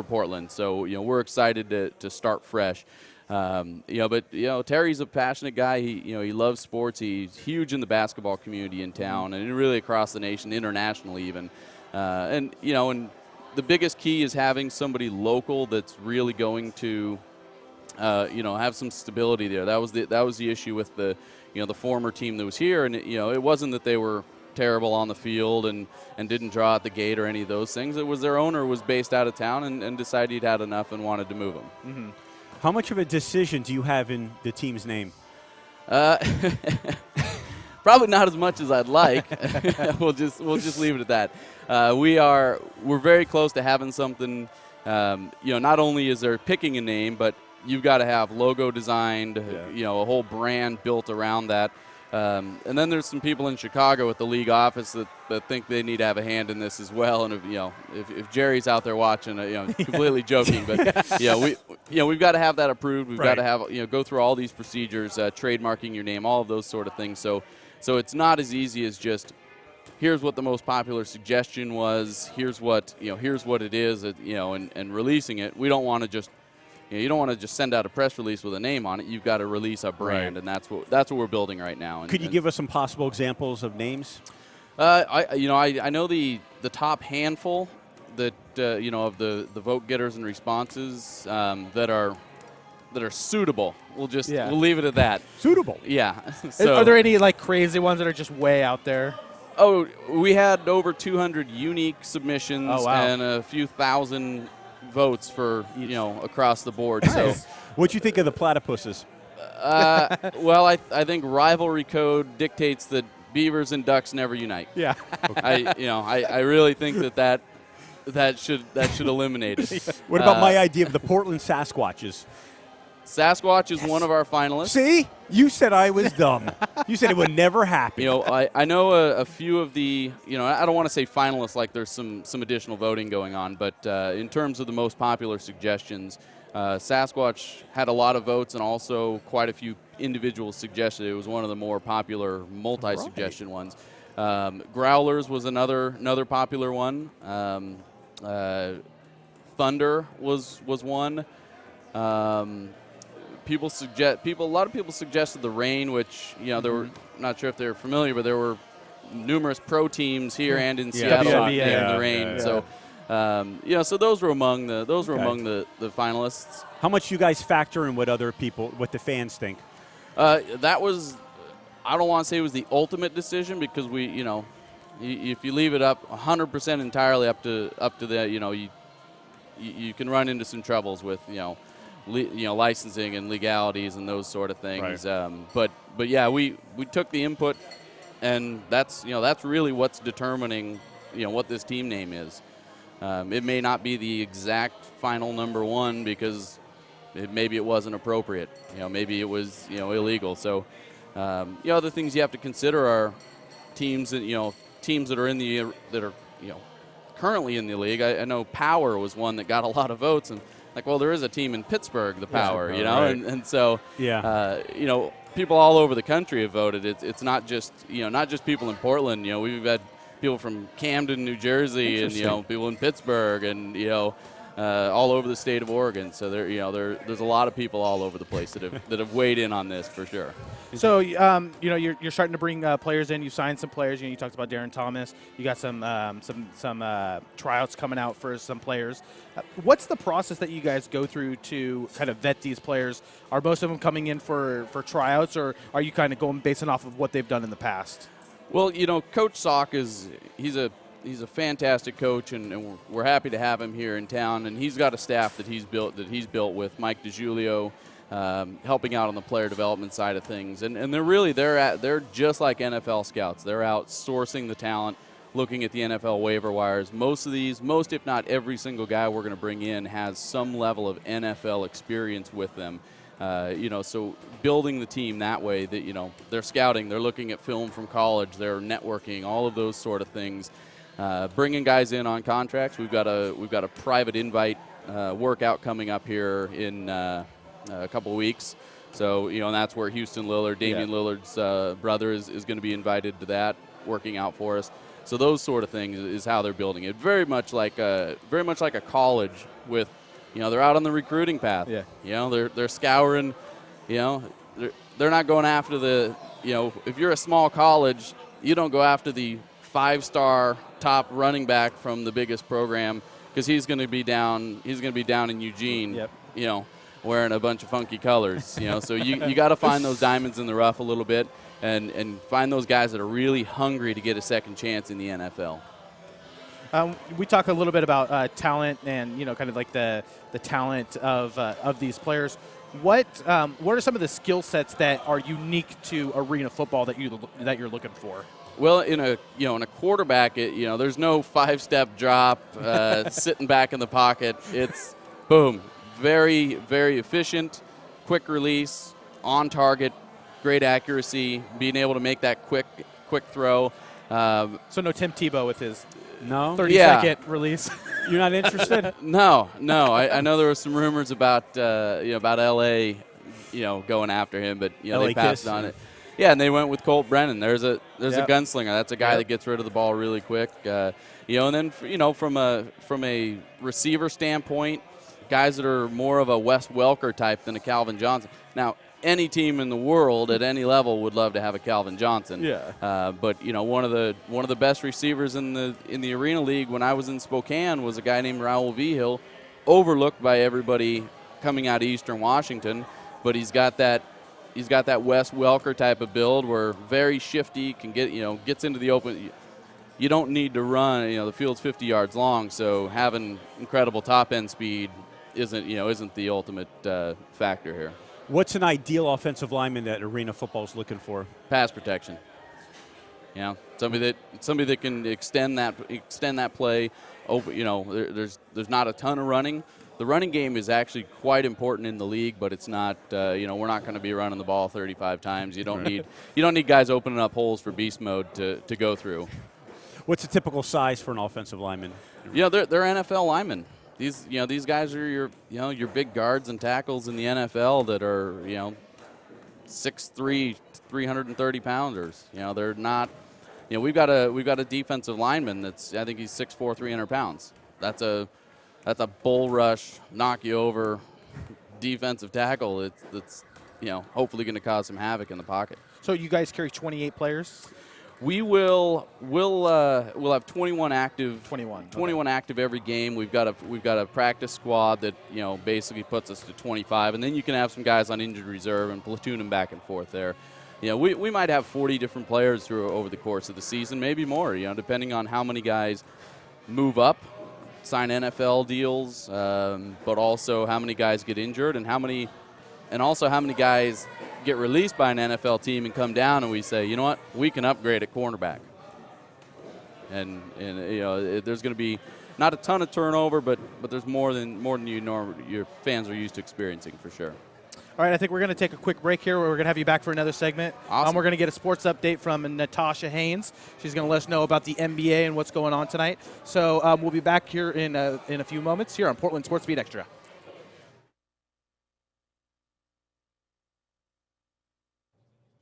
Portland. So we're excited to start fresh. But Terry's a passionate guy. He loves sports. He's huge in the basketball community in town and really across the nation, internationally even. And the biggest key is having somebody local that's really going to, have some stability there. That was the issue with the former team that was here, and it wasn't that they were terrible on the field and didn't draw at the gate or any of those things. It was their owner was based out of town and decided he'd had enough and wanted to move them. Mm-hmm. How much of a decision do you have in the team's name? Probably not as much as I'd like. We'll just leave it at that. We're very close to having something. Not only is there picking a name, but you've got to have logo designed. A whole brand built around that. And then there's some people in Chicago at the league office that think they need to have a hand in this as well. And if Jerry's out there watching, completely joking, but we've got to have that approved. We've got to have go through all these procedures, trademarking your name, all of those sort of things. So it's not as easy as just here's what the most popular suggestion was. Here's what it is. And releasing it. We don't want to just. You don't want to just send out a press release with a name on it. You've got to release a brand, and that's what we're building right now. Could you give us some possible examples of names? I know the top handful that of the vote getters and responses that are suitable. We'll leave it at that. Suitable. Yeah. Are there any crazy ones that are just way out there? Oh, we had over 200 unique submissions and a few thousand votes for across the board. Nice. So, what'd you think of the platypuses? Well, I think rivalry code dictates that beavers and ducks never unite. Yeah. I really think that should eliminate it. What about my idea of the Portland Sasquatches? Sasquatch is one of our finalists. See? You said I was dumb. You said it would never happen. I know a few of the, I don't want to say finalists like there's some additional voting going on, but in terms of the most popular suggestions, Sasquatch had a lot of votes and also quite a few individuals suggested. It was one of the more popular multi-suggestion ones. Growlers was another popular one. Thunder was one. A lot of people suggested the rain, which there were, not sure if they're familiar, but there were numerous pro teams here and in Seattle named the rain. So so those were among the finalists. How much you guys factor in what the fans think? That was, I don't want to say it was the ultimate decision because if you leave it up 100% entirely up to the you can run into some troubles with licensing and legalities and those sort of things. Right. But yeah, we took the input, and that's really what's determining what this team name is. It may not be the exact final number one because maybe it wasn't appropriate. Maybe it was illegal. So other things you have to consider are teams that are currently in the league. I know Power was one that got a lot of votes, and there is a team in Pittsburgh, the Power, right. and so people all over the country have voted. It's not just people in Portland. We've had people from Camden, New Jersey, and people in Pittsburgh, and all over the state of Oregon. So there's a lot of people all over the place that have weighed in on this for sure. So you're starting to bring players in. You signed some players. You talked about Darren Thomas. You got some tryouts coming out for some players. What's the process that you guys go through to kind of vet these players? Are most of them coming in for tryouts, or are you kind of going based off of what they've done in the past? Well, Coach Sock he's a fantastic coach, and we're happy to have him here in town. And he's got a staff that he's built with Mike DiGiulio, helping out on the player development side of things. And they're just like NFL scouts. They're out sourcing the talent, looking at the NFL waiver wires. Most if not every single guy we're going to bring in has some level of NFL experience with them. So building the team that way, that they're scouting, they're looking at film from college, they're networking, all of those sort of things. Bringing guys in on contracts. We've got a private invite workout coming up here in a couple of weeks. So and that's where Houston Lillard, Damian Lillard's brother, is going to be invited to that, working out for us. So those sort of things is how they're building it. Very much like a college with. They're out on the recruiting path. Yeah. They're scouring. They're not going after the. If you're a small college, you don't go after the 5-star top running back from the biggest program, because he's going to be down. He's going to be down in Eugene. Yep. Wearing a bunch of funky colors. So you got to find those diamonds in the rough a little bit, and find those guys that are really hungry to get a second chance in the NFL. We talk a little bit about talent and kind of like the talent of these players. What are some of the skill sets that are unique to arena football that you're looking for? Well, in a quarterback, there's no 5-step drop, sitting back in the pocket. It's boom, very very efficient, quick release, on target, great accuracy, being able to make that quick throw. So no Tim Tebow with his. No? 30-second release. You're not interested? No. I know there were some rumors about L.A., going after him, but they passed on it. Yeah, and they went with Colt Brennan. There's a gunslinger. That's a guy that gets rid of the ball really quick. And then from a receiver standpoint, guys that are more of a Wes Welker type than a Calvin Johnson. Now, any team in the world at any level would love to have a Calvin Johnson. Yeah. But one of the best receivers in the Arena League when I was in Spokane was a guy named Raul Vigil, overlooked by everybody coming out of Eastern Washington. But he's got that Wes Welker type of build, where very shifty, can gets into the open. You don't need to run. The field's 50 yards long, so having incredible top end speed isn't the ultimate factor here. What's an ideal offensive lineman that arena football is looking for? Pass protection. Somebody that can extend that play. There's not a ton of running. The running game is actually quite important in the league, but it's not. We're not going to be running the ball 35 times. You don't need guys opening up holes for beast mode to go through. What's a typical size for an offensive lineman? They're NFL linemen. These guys are your big guards and tackles in the NFL that are 6'3", 330 pounders. They're not. We've got a defensive lineman that's, I think he's 6'4", 300 pounds. That's a bull rush, knock you over, defensive tackle. That's hopefully going to cause some havoc in the pocket. So you guys carry 28 players? We'll have 21 active. 21 active every game. We've got a practice squad that basically puts us to 25, and then you can have some guys on injured reserve and platoon them back and forth there. We might have 40 different players over the course of the season, maybe more. Depending on how many guys move up, sign NFL deals, but also how many guys get injured and also how many guys get released by an NFL team and come down, and we say, you know what, we can upgrade at cornerback. And there's going to be not a ton of turnover, but there's more than your fans are used to experiencing for sure. All right, I think we're going to take a quick break here. We're going to have you back for another segment. Awesome. We're going to get a sports update from Natasha Haynes. She's going to let us know about the NBA and what's going on tonight. So we'll be back here in a few moments here on Portland SportsBeat Extra.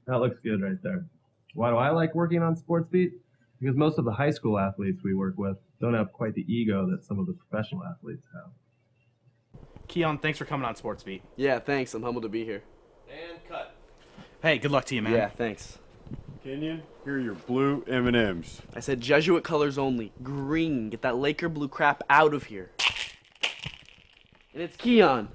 That looks good right there. Why do I like working on SportsBeat? Because most of the high school athletes we work with don't have quite the ego that some of the professional athletes have. Keon, thanks for coming on SportsBeat. Yeah, thanks. I'm humbled to be here. And cut. Hey, good luck to you, man. Yeah, thanks. Kenyon, here are your blue M&Ms. I said Jesuit colors only. Green. Get that Laker blue crap out of here. And it's Keon.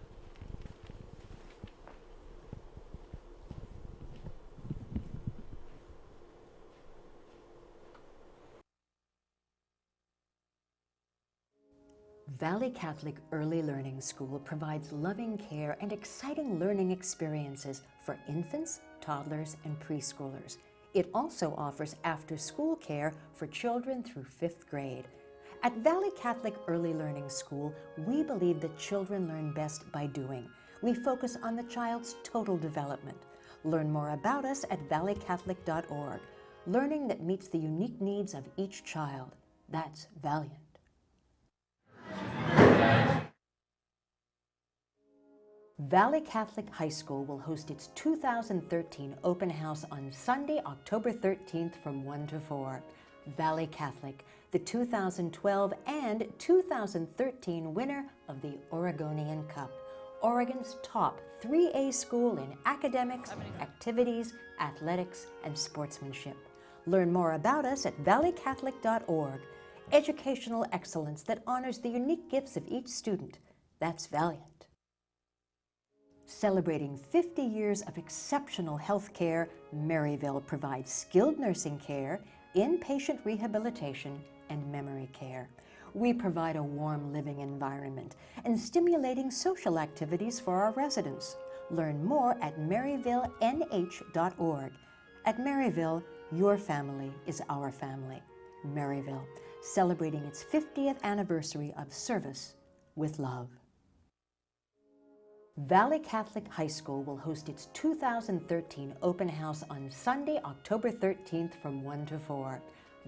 Valley Catholic Early Learning School provides loving care and exciting learning experiences for infants, toddlers, and preschoolers. It also offers after-school care for children through 5th grade. At Valley Catholic Early Learning School, we believe that children learn best by doing. We focus on the child's total development. Learn more about us at valleycatholic.org. Learning that meets the unique needs of each child. That's Valiant. Valley Catholic High School will host its 2013 open house on Sunday, October 13th from 1 to 4. Valley Catholic, the 2012 and 2013 winner of the Oregonian Cup, Oregon's top 3A school in academics, activities, athletics, and sportsmanship. Learn more about us at valleycatholic.org. Educational excellence that honors the unique gifts of each student. That's Valiant. Celebrating 50 years of exceptional health care, Maryville provides skilled nursing care, inpatient rehabilitation, and memory care. We provide a warm living environment and stimulating social activities for our residents. Learn more at maryvillenh.org. At Maryville, your family is our family. Maryville, celebrating its 50th anniversary of service with love. Valley Catholic High School will host its 2013 open house on Sunday, October 13th from 1 to 4.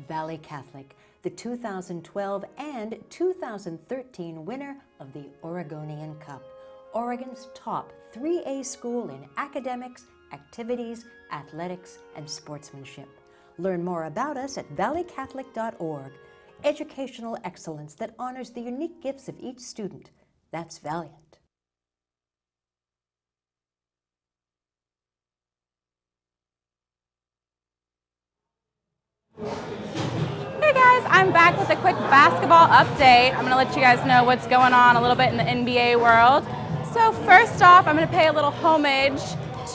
Valley Catholic, the 2012 and 2013 winner of the Oregonian Cup, Oregon's top 3A school in academics, activities, athletics, and sportsmanship. Learn more about us at valleycatholic.org. Educational excellence that honors the unique gifts of each student. That's Valiant. Hey guys, I'm back with a quick basketball update. I'm going to let you guys know what's going on a little bit in the NBA world. So first off, I'm going to pay a little homage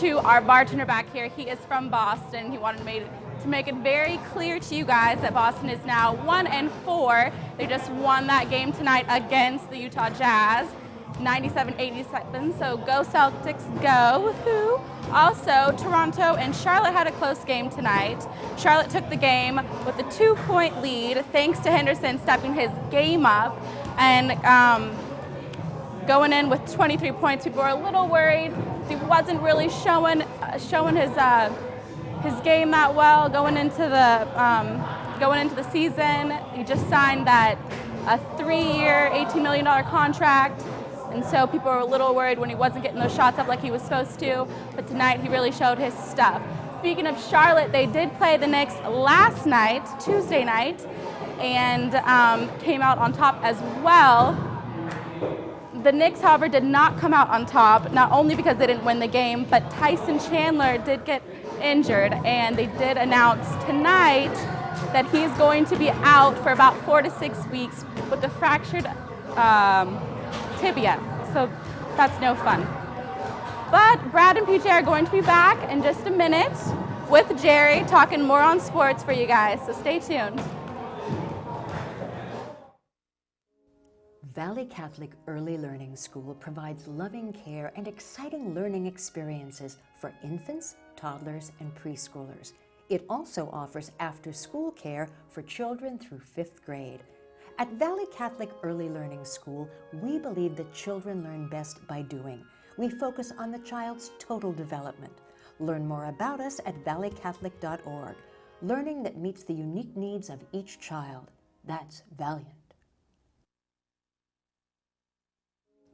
to our bartender back here. He is from Boston. He wanted me to make it very clear to you guys that Boston is now 1-4. They just won that game tonight against the Utah Jazz, 97-87. So go Celtics, go! Woohoo! Also, Toronto and Charlotte had a close game tonight. Charlotte took the game with a 2-point lead thanks to Henderson stepping his game up and going in with 23 points. People were a little worried. He wasn't really showing his game that well going into the season. He just signed that a 3-year, $18 million contract. And so people were a little worried when he wasn't getting those shots up like he was supposed to. But tonight he really showed his stuff. Speaking of Charlotte, they did play the Knicks last night, Tuesday night, and came out on top as well. The Knicks, however, did not come out on top, not only because they didn't win the game, but Tyson Chandler did get injured, and they did announce tonight that he's going to be out for about 4 to 6 weeks with a fractured tibia, so that's no fun. But Brad and PJ are going to be back in just a minute with Jerry talking more on sports for you guys, so stay tuned. Valley Catholic Early Learning School provides loving care and exciting learning experiences for infants, toddlers, and preschoolers. It also offers after-school care for children through 5th grade. At Valley Catholic Early Learning School, we believe that children learn best by doing. We focus on the child's total development. Learn more about us at valleycatholic.org. Learning that meets the unique needs of each child. That's Valiant.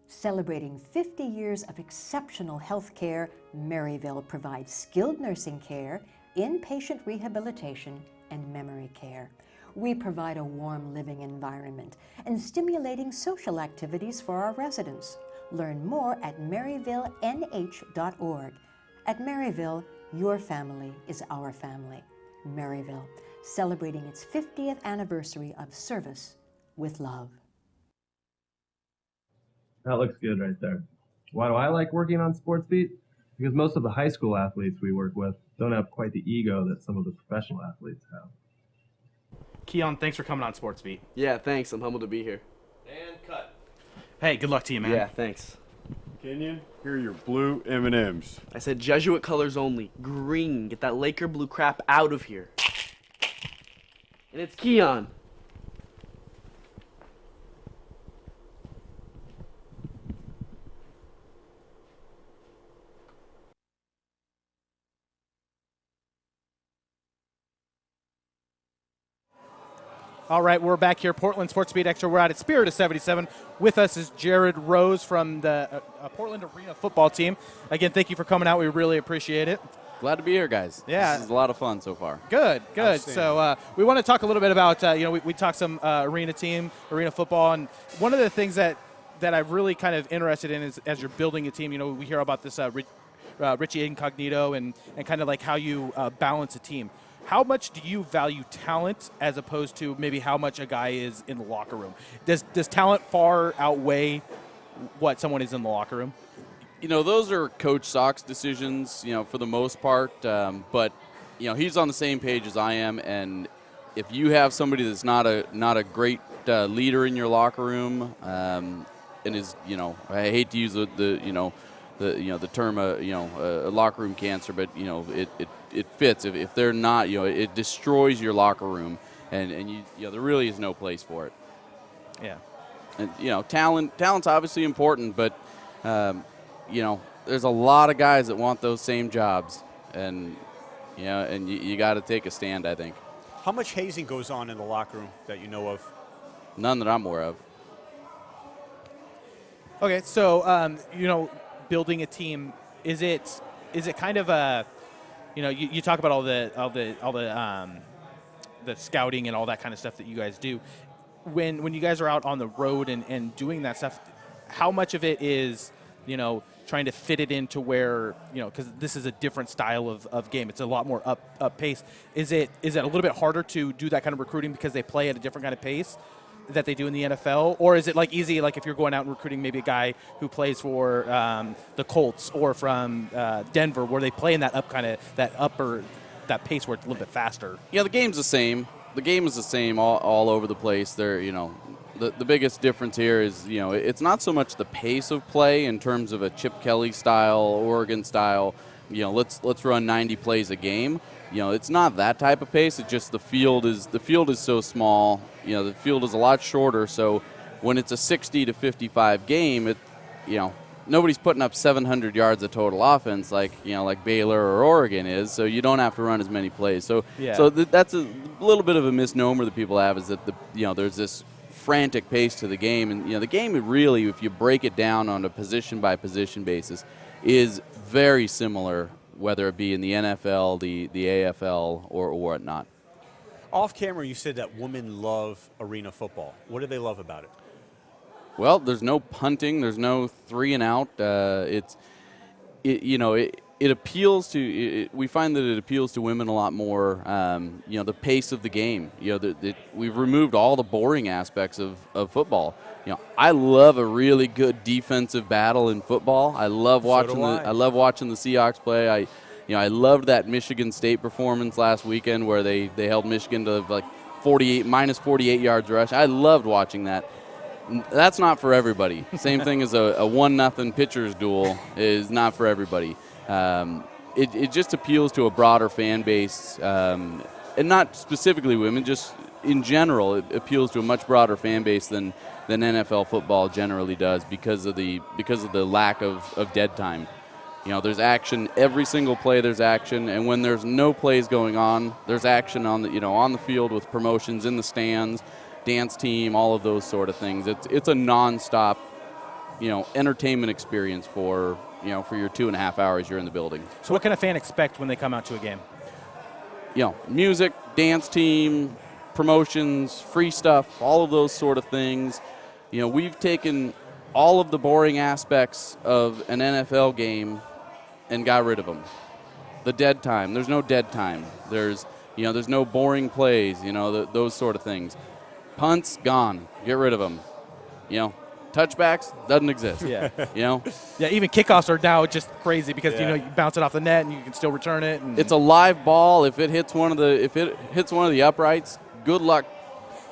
Celebrating 50 years of exceptional health care, Maryville provides skilled nursing care, inpatient rehabilitation, and memory care. We provide a warm living environment and stimulating social activities for our residents. Learn more at maryvillenh.org. At Maryville, your family is our family. Maryville, celebrating its 50th anniversary of service with love. That looks good right there. Why do I like working on SportsBeat? Because most of the high school athletes we work with don't have quite the ego that some of the professional athletes have. Keon, thanks for coming on SportsBeat. Yeah, thanks. I'm humbled to be here. And cut. Hey, good luck to you, man. Yeah, thanks. Kenyon, here are your blue M&Ms. I said Jesuit colors only. Green. Get that Laker blue crap out of here. And it's Keon. All right, we're back here, Portland SportsBeat Extra. We're out at Spirit of 77. With us is Jared Rose from the Portland Arena football team. Again, thank you for coming out. We really appreciate it. Glad to be here, guys. Yeah. This is a lot of fun so far. Good. So we want to talk a little bit about, we talked some arena team, arena football, and one of the things that I'm really kind of interested in is as you're building a team, we hear about this Richie Incognito and kind of like how you balance a team. How much do you value talent as opposed to maybe how much a guy is in the locker room? Does talent far outweigh what someone is in the locker room? Those are Coach Sock's decisions, for the most part. But he's on the same page as I am. And if you have somebody that's not a great leader in your locker room, and is, I hate to use the term a locker room cancer, but it fits. If they're not, it destroys your locker room, and there really is no place for it. Yeah. And talent's obviously important, but there's a lot of guys that want those same jobs, and you got to take a stand, I think. How much hazing goes on in the locker room that you know of? None that I'm aware of. Okay, so building a team, is it kind of a, you talk about all the scouting and all that kind of stuff that you guys do. When you guys are out on the road and doing that stuff, how much of it is trying to fit it into where because this is a different style of game, it's a lot more up pace. Is it a little bit harder to do that kind of recruiting because they play at a different kind of pace that they do in the NFL, or is it like easy, like if you're going out and recruiting maybe a guy who plays for the Colts or from Denver, where they play in that that pace where it's a little bit faster? Yeah, the game's the same. The game is the same all over the place. There, the biggest difference here is it's not so much the pace of play in terms of a Chip Kelly style, Oregon style. Let's run 90 plays a game. It's not that type of pace. It's just the field is so small. The field is a lot shorter. So when it's a 60 to 55 game, nobody's putting up 700 yards of total offense like Baylor or Oregon is. So you don't have to run as many plays. So that's a little bit of a misnomer that people have, is that there's this frantic pace to the game, and the game really, if you break it down on a position by position basis, is very similar, whether it be in the NFL, the AFL, or whatnot. Off camera, you said that women love arena football. What do they love about it? Well, there's no punting, there's no 3 and out. It appeals to. We find that it appeals to women a lot more. The pace of the game. We've removed all the boring aspects of football. I love a really good defensive battle in football. I love watching I love watching the Seahawks play. I loved that Michigan State performance last weekend where they held Michigan to like minus 48 yards rush. I loved watching that. That's not for everybody. Same thing as a 1-0 pitcher's duel is not for everybody. It just appeals to a broader fan base, and not specifically women, just in general. It appeals to a much broader fan base than NFL football generally does because of the lack of dead time. There's action every single play. There's action, and when there's no plays going on, there's action on the field with promotions in the stands, dance team, all of those sort of things. It's a nonstop, entertainment experience for your 2.5 hours you're in the building. So what can a fan expect when they come out to a game? Music, dance team, promotions, free stuff, all of those sort of things. We've taken all of the boring aspects of an NFL game and got rid of them. The dead time. There's no dead time. There's no boring plays, those sort of things. Punts, gone. Get rid of them. Touchbacks, doesn't exist. Yeah. Yeah, even kickoffs are now just crazy because you bounce it off the net and you can still return it. And it's a live ball. If it hits one of the uprights, good luck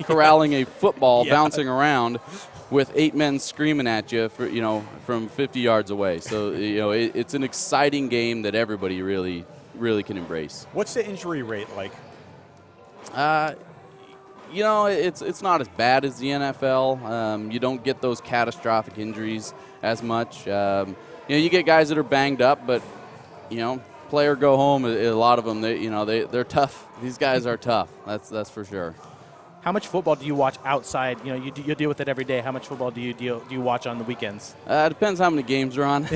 corralling a football bouncing around with 8 men screaming at you from 50 yards away. So it's an exciting game that everybody really can embrace. What's the injury rate like? It's not as bad as the NFL. You don't get those catastrophic injuries as much. You get guys that are banged up, but play or go home. A lot of them, they're tough. These guys are tough. That's for sure. How much football do you watch outside? You deal with it every day. How much football do you watch on the weekends? It depends how many games are on.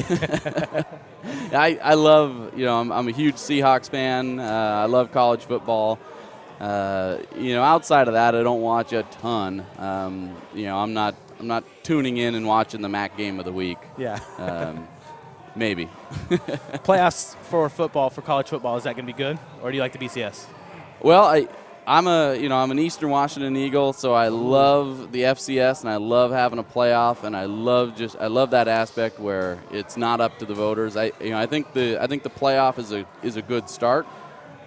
I love, I'm a huge Seahawks fan. I love college football. Outside of that, I don't watch a ton. I'm not tuning in and watching the MAC game of the week. Yeah. Maybe. Playoffs for football, for college football, is that going to be good, or do you like the BCS? Well, I'm an Eastern Washington Eagle, so I love the FCS and I love having a playoff, and I love that aspect where it's not up to the voters. I think the playoff is a good start.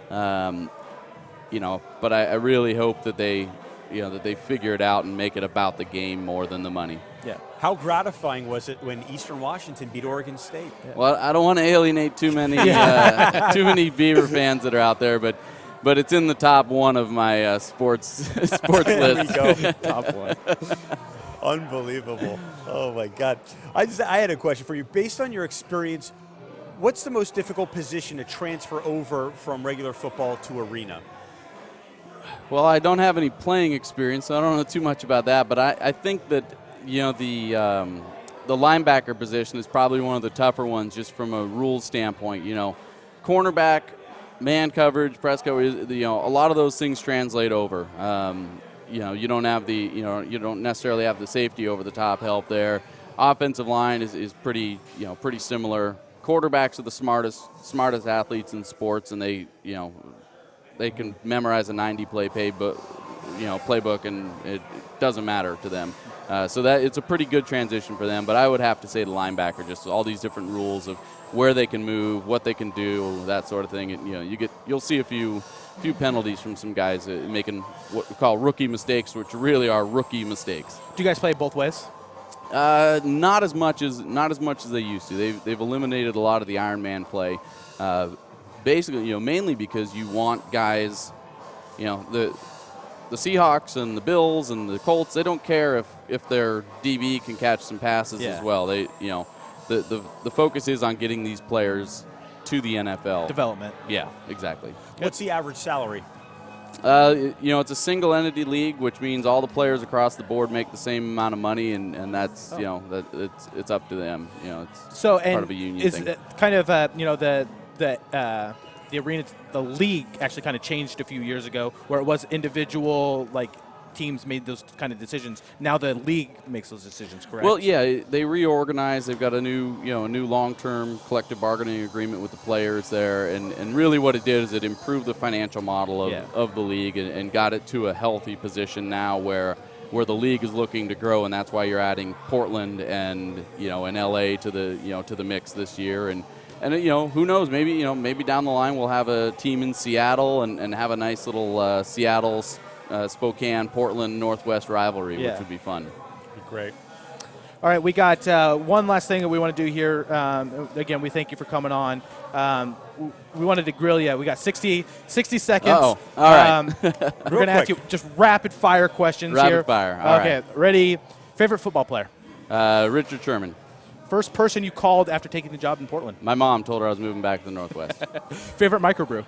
But I really hope that they figure it out and make it about the game more than the money. Yeah. How gratifying was it when Eastern Washington beat Oregon State? Yeah. Well, I don't want to alienate too many Beaver fans that are out there, but it's in the top one of my sports list. There we go. Top one. Unbelievable. Oh, my God. I had a question for you. Based on your experience, what's the most difficult position to transfer over from regular football to arena? Well, I don't have any playing experience, so I don't know too much about that. But I think that the linebacker position is probably one of the tougher ones, just from a rules standpoint. Cornerback, man coverage, press coverage. A lot of those things translate over. You don't have you don't necessarily have the safety over the top help there. Offensive line is pretty similar. Quarterbacks are the smartest athletes in sports, and they can memorize a 90-play playbook, and it doesn't matter to them. So that it's a pretty good transition for them. But I would have to say the linebacker, just all these different rules of where they can move, what they can do, that sort of thing. And, you'll see a few penalties from some guys making what we call rookie mistakes, which really are rookie mistakes. Do you guys play both ways? Not as much as they used to. They've eliminated a lot of the Ironman play. Basically, mainly because you want guys, the Seahawks and the Bills and the Colts, they don't care if their DB can catch some passes as well. They, the focus is on getting these players to the NFL. Development. Yeah, exactly. What's the average salary? It's a single entity league, which means all the players across the board make the same amount of money, and that's that it's up to them. It's part of a union thing. Is kind of the arena, the league actually kind of changed a few years ago, where it was individual teams made those kind of decisions. Now the league makes those decisions, correct? Well, yeah, they reorganized. They've got a new long-term collective bargaining agreement with the players there, and really what it did is it improved the financial model of the league and got it to a healthy position now where the league is looking to grow, and that's why you're adding Portland and and LA to the mix this year, and who knows, maybe down the line we'll have a team in Seattle and have a nice little Seattle Spokane, Portland, Northwest rivalry, which would be fun. Be great. All right, we got one last thing that we want to do here. Again, we thank you for coming on. We wanted to grill you. We got 60 seconds. Uh-oh. All right. We're going to ask you just rapid-fire questions here. Rapid fire. All okay, right. Ready? Favorite football player? Richard Sherman. First person you called after taking the job in Portland? My mom told her I was moving back to the Northwest. Favorite microbrew?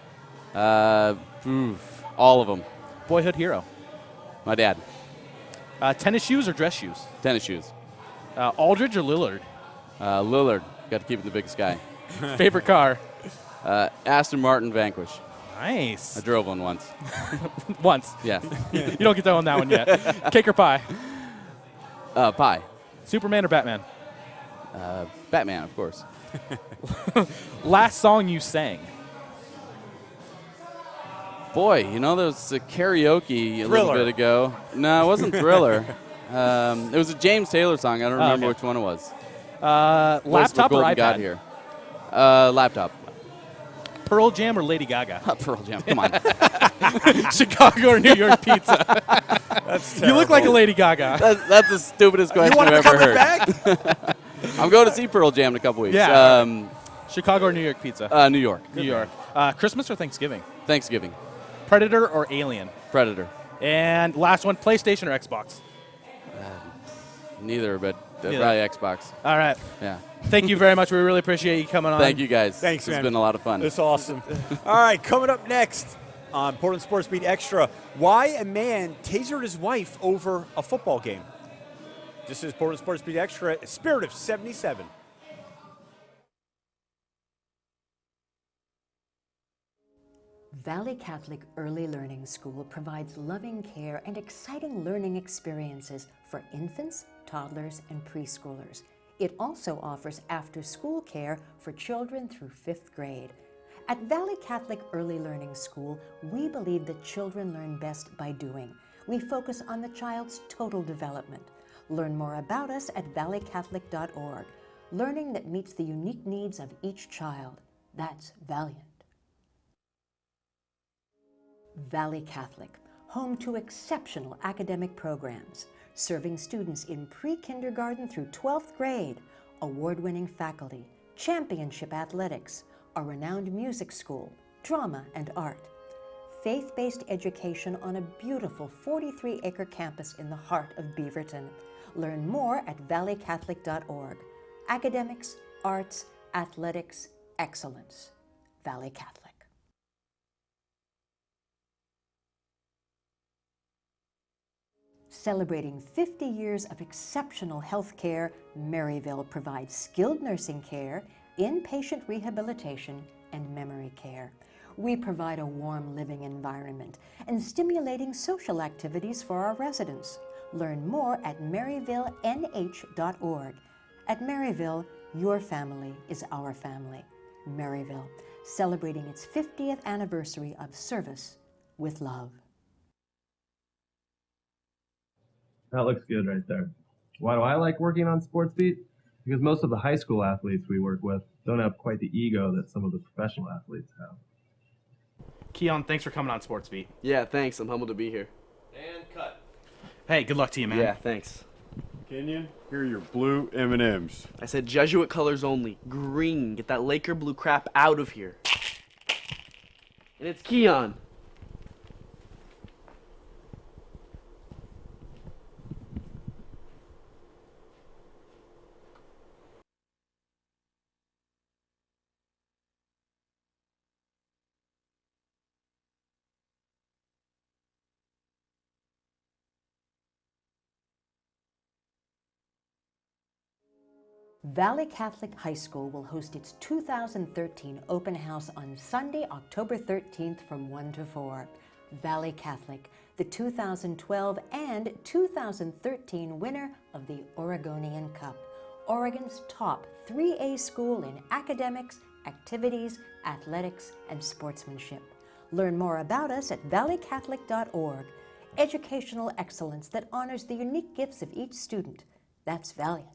All of them. Boyhood hero? My dad. Tennis shoes or dress shoes? Tennis shoes. Aldridge or Lillard? Lillard. Got to keep it in the big sky. Favorite car? Aston Martin Vanquish. Nice. I drove one once. Once? Yeah. You don't get that on that one yet. Cake or pie? Pie. Superman or Batman? Batman, of course. Last song you sang? Boy, there was a karaoke a little Thriller. bit ago. No, it wasn't Thriller. It was a James Taylor song. I don't remember which one it was. Laptop or iPad? God here. Laptop. Pearl Jam or Lady Gaga? Pearl Jam. Come on. Chicago or New York pizza? That's You look like a Lady Gaga. That's the stupidest question You want I've to ever come heard. back? I'm going to see Pearl Jam in a couple weeks. Yeah. Chicago or New York pizza? New York. New York. Christmas or Thanksgiving? Thanksgiving. Predator or Alien? Predator. And last one, PlayStation or Xbox? Neither, but Neither. probably Xbox. All right. Yeah. Thank you very much. We really appreciate you coming on. Thank you, guys. Thanks, man. It's been a lot of fun. It's awesome. All right, coming up next on Portland Sports Beat Extra, why a man tasered his wife over a football game. This is Portland Sports Beat Extra, Spirit of 77. Valley Catholic Early Learning School provides loving care and exciting learning experiences for infants, toddlers, and preschoolers. It also offers after-school care for children through 5th grade. At Valley Catholic Early Learning School, we believe that children learn best by doing. We focus on the child's total development. Learn more about us at valleycatholic.org. Learning that meets the unique needs of each child. That's Valiant. Valley Catholic, home to exceptional academic programs, serving students in pre-kindergarten through 12th grade, award-winning faculty, championship athletics, a renowned music school, drama and art, faith-based education on a beautiful 43-acre campus in the heart of Beaverton. Learn more at valleycatholic.org. Academics, arts, athletics, excellence. Valley Catholic. Celebrating 50 years of exceptional health care, Maryville provides skilled nursing care, inpatient rehabilitation, and memory care. We provide a warm living environment and stimulating social activities for our residents. Learn more at maryvillenh.org. At Maryville, your family is our family. Maryville, celebrating its 50th anniversary of service with love. That looks good right there. Why do I like working on SportsBeat? Because most of the high school athletes we work with don't have quite the ego that some of the professional athletes have. Keon, thanks for coming on SportsBeat. Yeah, thanks. I'm humbled to be here. And cut. Hey, good luck to you, man. Yeah, thanks. Kenyon, here are your blue M&Ms. I said Jesuit colors only. Green. Get that Laker blue crap out of here. And it's Keon. Valley Catholic High School will host its 2013 open house on Sunday, October 13th from 1 to 4. Valley Catholic, the 2012 and 2013 winner of the Oregonian Cup, Oregon's top 3A school in academics, activities, athletics, and sportsmanship. Learn more about us at valleycatholic.org. Educational excellence that honors the unique gifts of each student. That's Valiant.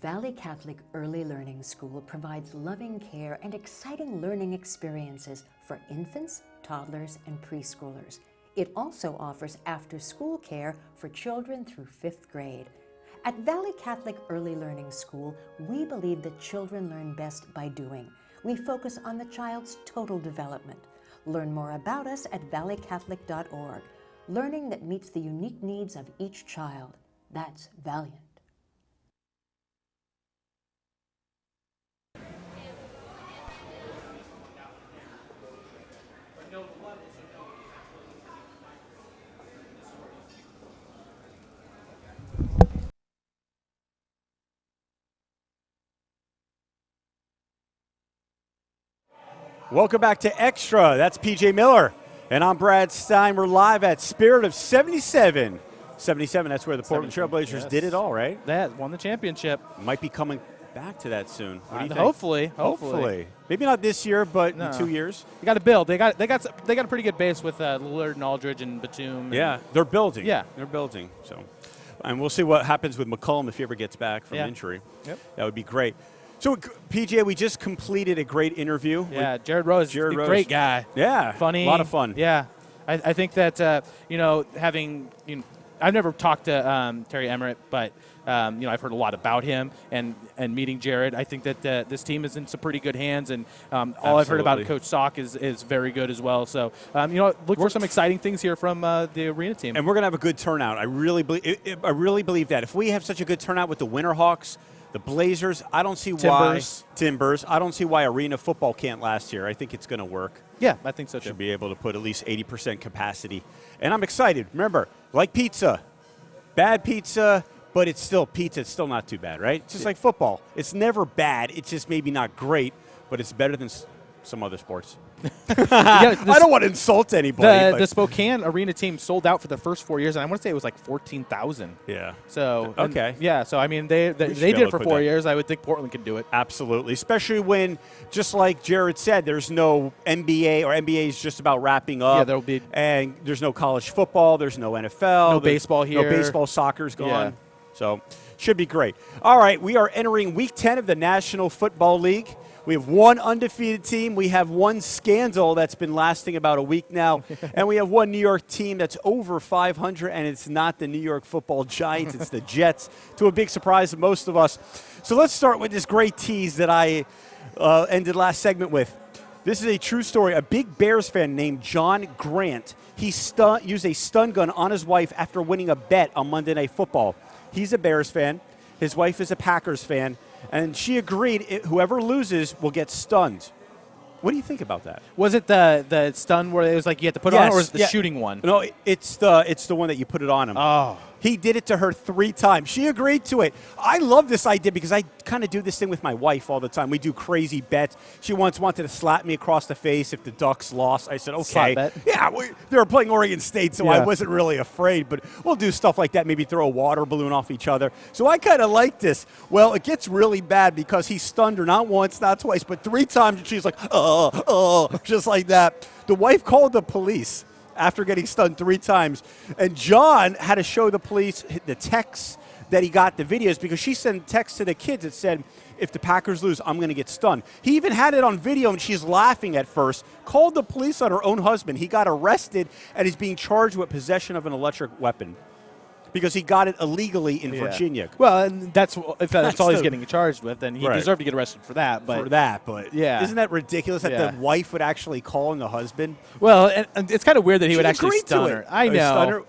Valley Catholic Early Learning School provides loving care and exciting learning experiences for infants, toddlers, and preschoolers. It also offers after-school care for children through 5th grade. At Valley Catholic Early Learning School, we believe that children learn best by doing. We focus on the child's total development. Learn more about us at valleycatholic.org. Learning that meets the unique needs of each child. That's Valiant. Welcome back to Extra. That's PJ Miller. And I'm Brad Stein. We're live at Spirit of 77. 77, that's where the Portland Trailblazers did it all, right? That won the championship. Might be coming back to that soon. What do you think? Hopefully. Maybe not this year, but in 2 years. You got to build. They got a pretty good base with Lillard and Aldridge and Batum. Yeah, they're building. Yeah, they're building. So, and we'll see what happens with McCollum if he ever gets back from injury. Yep. That would be great. So, PJ, we just completed a great interview. Yeah, Jared Rose, a great guy. Yeah, funny, a lot of fun. Yeah, I think that I've never talked to Terry Emmerich, but I've heard a lot about him and meeting Jared. I think that this team is in some pretty good hands, and all I've heard about Coach Salk is very good as well. So look for some exciting things here from the arena team. And we're going to have a good turnout. I really believe that. If we have such a good turnout with the Winterhawks, the Blazers, I don't see why Timbers. I don't see why arena football can't last here. I think it's going to work. Yeah, I think so too. Should be able to put at least 80% capacity. And I'm excited. Remember, like pizza, bad pizza, but it's still pizza. It's still not too bad, right? It's just like football. It's never bad. It's just maybe not great, but it's better than some other sports. I don't want to insult anybody. The Spokane arena team sold out for the first 4 years, and I want to say it was like 14,000. Yeah. So okay. Yeah. So I mean, they did it for 4 years. I would think Portland can do it. Absolutely, especially when, just like Jared said, there's no NBA, or NBA is just about wrapping up. Yeah, there'll be, and there's no college football. There's no NFL. No baseball here. No baseball. Soccer's gone. Yeah. So should be great. All right, we are entering Week 10 of the National Football League. We have one undefeated team. We have one scandal that's been lasting about a week now. And we have one New York team that's over 500, and it's not the New York Football Giants. It's the Jets, to a big surprise of most of us. So let's start with this great tease that I ended last segment with. This is a true story. A big Bears fan named John Grant, he used a stun gun on his wife after winning a bet on Monday Night Football. He's a Bears fan. His wife is a Packers fan. And she agreed whoever loses will get stunned. What do you think about that? Was it the stun where it was like you had to put it on, or was it the shooting one? No, it's the one that you put it on him. Oh. He did it to her 3 times. She agreed to it. I love this idea because I kind of do this thing with my wife all the time. We do crazy bets. She once wanted to slap me across the face if the Ducks lost. I said, okay. Slap bet? Yeah, they were playing Oregon State, so I wasn't really afraid. But we'll do stuff like that, maybe throw a water balloon off each other. So I kind of like this. Well, it gets really bad because he stunned her not once, not twice, but 3 times. And she's like, just like that. The wife called the police after getting stunned 3 times. And John had to show the police the texts that he got, the videos, because she sent texts to the kids that said, if the Packers lose, I'm going to get stunned. He even had it on video, and she's laughing at first, called the police on her own husband. He got arrested and is being charged with possession of an electric weapon because he got it illegally in Virginia. Well, and if that's all he's getting charged with, then he deserved to get arrested for that. But isn't that ridiculous that the wife would actually call on the husband? Well, and it's kind of weird that he would actually stun her. I know.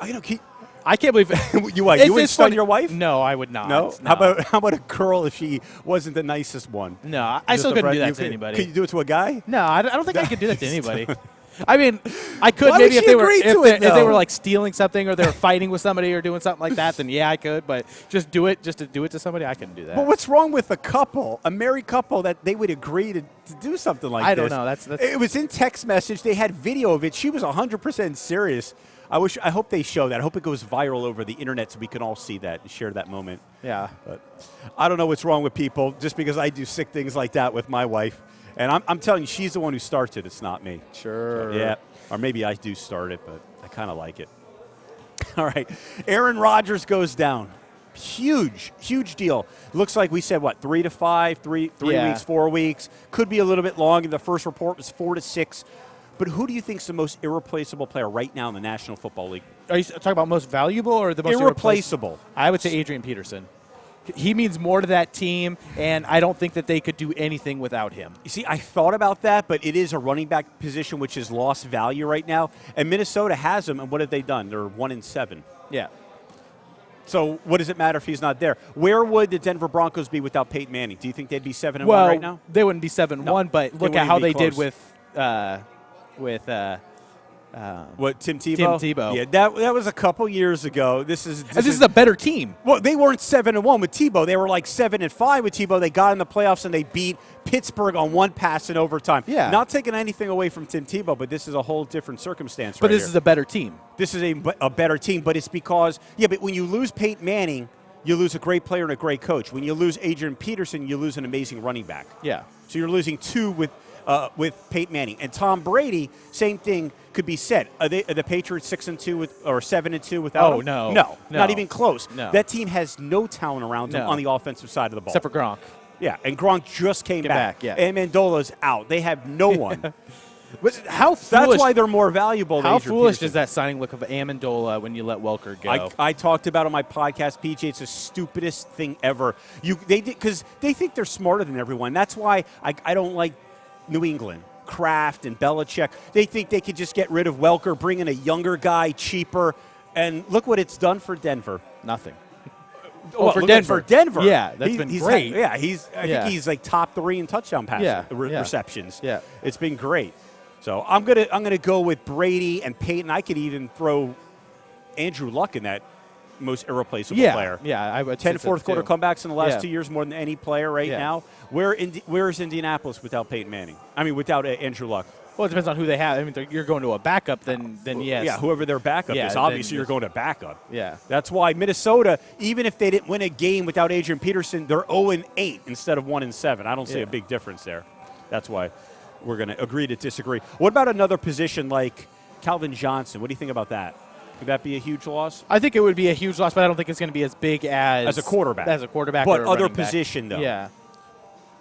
I can't believe you would stun your wife? No, I would not. No? How about a girl if she wasn't the nicest one? No, I still couldn't do that to anybody. Could you do it to a guy? No, I don't think I could do that to anybody. I mean, I could maybe if they were like stealing something or they were fighting with somebody or doing something like that, then yeah, I could. But just to do it to somebody, I couldn't do that. But what's wrong with a married couple, that they would agree to do something like this? I don't know. That's it was in text message. They had video of it. She was 100% serious. I hope they show that. I hope it goes viral over the internet so we can all see that and share that moment. Yeah. But I don't know what's wrong with people just because I do sick things like that with my wife. And I'm telling you, she's the one who starts it. It's not me. Sure. So, yeah. Or maybe I do start it, but I kind of like it. All right. Aaron Rodgers goes down. Huge deal. Looks like we said, 3 to 5, 3 weeks, 4 weeks. Could be a little bit long. The first report was 4 to 6. But who do you think is the most irreplaceable player right now in the National Football League? Are you talking about most valuable or the most irreplaceable? I would say Adrian Peterson. He means more to that team, and I don't think that they could do anything without him. You see, I thought about that, but it is a running back position which has lost value right now. And Minnesota has him, and what have they done? They're 1-7. Yeah. So what does it matter if he's not there? Where would the Denver Broncos be without Peyton Manning? Do you think they'd be 7-1 right now? They wouldn't be 7-1, but look at how they did with What, Tim Tebow? Tim Tebow. Yeah, that was a couple years ago. This is a better team. Well, they weren't 7-1 with Tebow. They were like 7-5 with Tebow. They got in the playoffs and they beat Pittsburgh on one pass in overtime. Yeah. Not taking anything away from Tim Tebow, but this is a whole different circumstance. But right this here. is a better team. This is a better team, but it's because but when you lose Peyton Manning, you lose a great player and a great coach. When you lose Adrian Peterson, you lose an amazing running back. Yeah. So you're losing two with Peyton Manning. And Tom Brady, same thing could be said. Are the Patriots 6-2 or 7-2 without him? No, not even close. No. That team has no talent around them on the offensive side of the ball. Except for Gronk. Yeah, and Gronk just came back. Yeah. And Mendola's out. They have no one. But how foolish? That's why they're more vavaluable than How Adrian foolish Peterson. does that signing look of Amendola when you let Welker go? I talked about on my podcast, PJ. It's the stupidest thing ever. They did because they think they're smarter than everyone. That's why I don't like New England. Kraft and Belichick. They think they could just get rid of Welker, bring in a younger guy, cheaper, and look what it's done for Denver. Nothing. For Denver. Yeah, that's been great. I think he's like top 3 in touchdown pass receptions. Yeah, it's been great. So I'm gonna go with Brady and Peyton. I could even throw Andrew Luck in that most irreplaceable player. Yeah, I would 10 say so fourth quarter too. comebacks in the last 2 years, more than any player right Yeah. now. Where is Indianapolis without Peyton Manning? I mean, without Andrew Luck. Well, it depends on who they have. I mean, you're going to a backup, then yes. Yeah, whoever their backup Yeah, is. then Obviously, you're yes. going to backup. Yeah. That's why Minnesota, even if they didn't win a game without Adrian Peterson, they're 0-8 instead of 1-7. I don't see a big difference there. That's why we're going to agree to disagree. What about another position like Calvin Johnson? What do you think about that? Could that be a huge loss? I think it would be a huge loss, but I don't think it's going to be as big as a quarterback. As a quarterback, but or a other running back. position though. Yeah.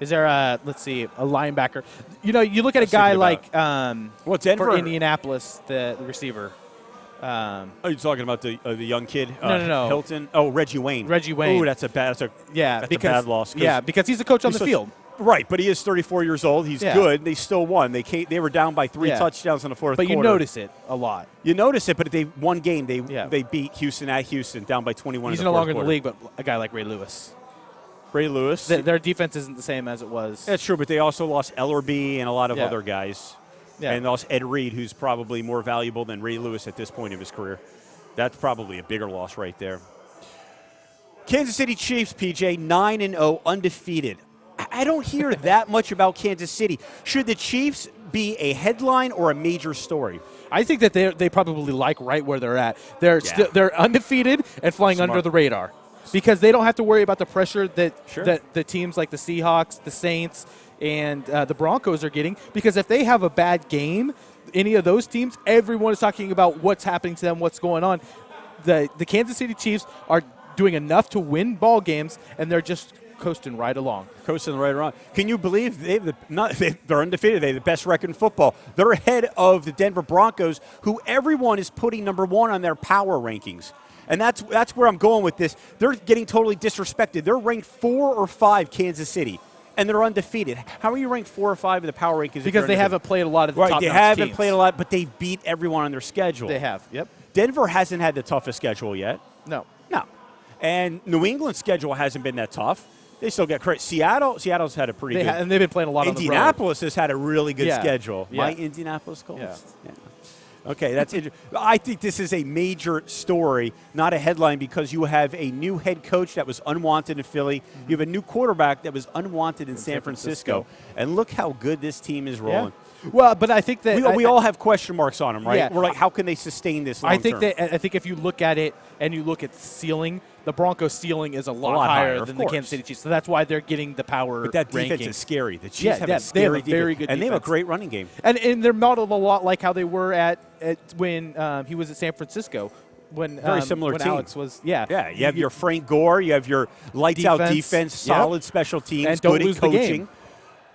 Is there a linebacker? You know, you look at a guy like Denver for Indianapolis, the receiver. Are you talking about the young kid? No. Hilton. Oh, Reggie Wayne. Ooh, that's a bad loss. Yeah, because he's a coach on the field. Right, but he is 34 years old. He's good. They still won. They were down by 3 touchdowns in the fourth quarter. But you notice it a lot. You notice it, but they one game. They beat Houston at Houston, down by 21. He's in no the fourth longer in the quarter. league, but a guy like Ray Lewis. Ray Lewis. Their defense isn't the same as it was. That's true, but they also lost Ellerby and a lot of other guys. Yeah. And lost Ed Reed, who's probably more valuable than Ray Lewis at this point of his career. That's probably a bigger loss right there. Kansas City Chiefs, PJ, 9-0, undefeated. I don't hear that much about Kansas City. Should the Chiefs be a headline or a major story? I think that they probably like right where they're at. They're undefeated and flying under the radar because they don't have to worry about the pressure that the teams like the Seahawks, the Saints, and the Broncos are getting. Because if they have a bad game, any of those teams, everyone is talking about what's happening to them, what's going on. The Kansas City Chiefs are doing enough to win ball games, and they're just coasting right along. Can you believe they're undefeated? They have the best record in football. They're ahead of the Denver Broncos, who everyone is putting number 1 on their power rankings. And that's where I'm going with this. They're getting totally disrespected. They're ranked 4 or 5, Kansas City, and they're undefeated. How are you ranked 4 or 5 in the power rankings? Because they haven't played a lot of the top They haven't played a lot, but they've beat everyone on their schedule. They have, yep. Denver hasn't had the toughest schedule yet. No. And New England's schedule hasn't been that tough. They still get credit. Seattle's had a pretty good. And they've been playing a lot on the road. Indianapolis has had a really good schedule. Yeah. My Indianapolis Colts. Yeah. Okay, that's interesting. I think this is a major story, not a headline, because you have a new head coach that was unwanted in Philly. Mm-hmm. You have a new quarterback that was unwanted in San Francisco. And look how good this team is rolling. Yeah. Well, but I think that we all have question marks on them, right? Yeah. We're like, how can they sustain this long term? I think if you look at it and you look at the ceiling, the Broncos' ceiling is a lot higher than the Kansas City Chiefs. So that's why they're getting the power. But that defense ranking. is scary. The Chiefs have a scary they have a very good and defense. they have a great running game. And they're modeled a lot like how they were at when he was at San Francisco. When very similar when team. Alex was You have your Frank Gore, you have your lights out defense, solid special teams, and don't good lose at coaching. the game.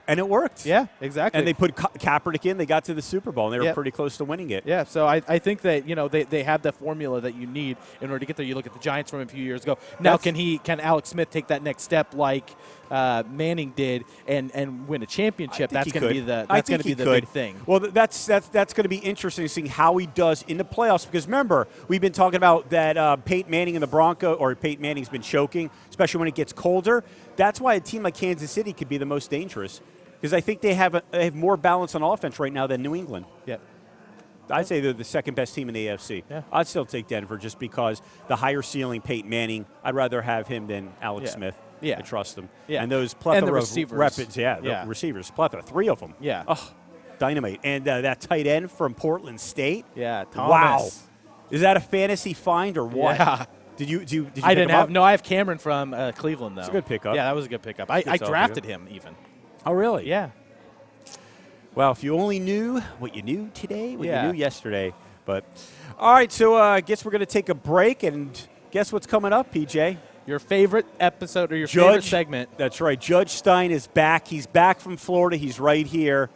And it worked. Yeah, exactly. And they put Kaepernick in. They got to the Super Bowl, and they were Yep. pretty close to winning it. Yeah, so I think that they have the formula that you need in order to get there. You look at the Giants from a few years ago. Now can Alex Smith take that next step like Manning did and win a championship? That's going to be the big thing. Well, that's going to be interesting seeing how he does in the playoffs. Because remember, we've been talking about that Peyton Manning and the Broncos, or Peyton Manning's been choking, especially when it gets colder. That's why a team like Kansas City could be the most dangerous. Because I think they have more balance on offense right now than New England. Yep. I'd say they're the second best team in the AFC. Yeah. I'd still take Denver just because the higher ceiling Peyton Manning, I'd rather have him than Alex Smith. Yeah. I trust him. Yeah. And those plethora And the of receivers. weapons. Yeah, the receivers, plethora, 3 of them. Yeah. Oh, dynamite. And that tight end from Portland State. Yeah, Thomas. Wow. Is that a fantasy find or what? Yeah. Did you I pick didn't him have. up? No, I have Cameron from Cleveland, though. It's a good pickup. Yeah, that was a good pickup. I Good drafted him even. Oh, really? Yeah. Well, if you only knew what you knew today, what Yeah. you knew yesterday. But, all right, so I guess we're going to take a break, and guess what's coming up, PJ? Your favorite episode or your favorite segment. That's right. Judge Stein is back. He's back from Florida. He's right here,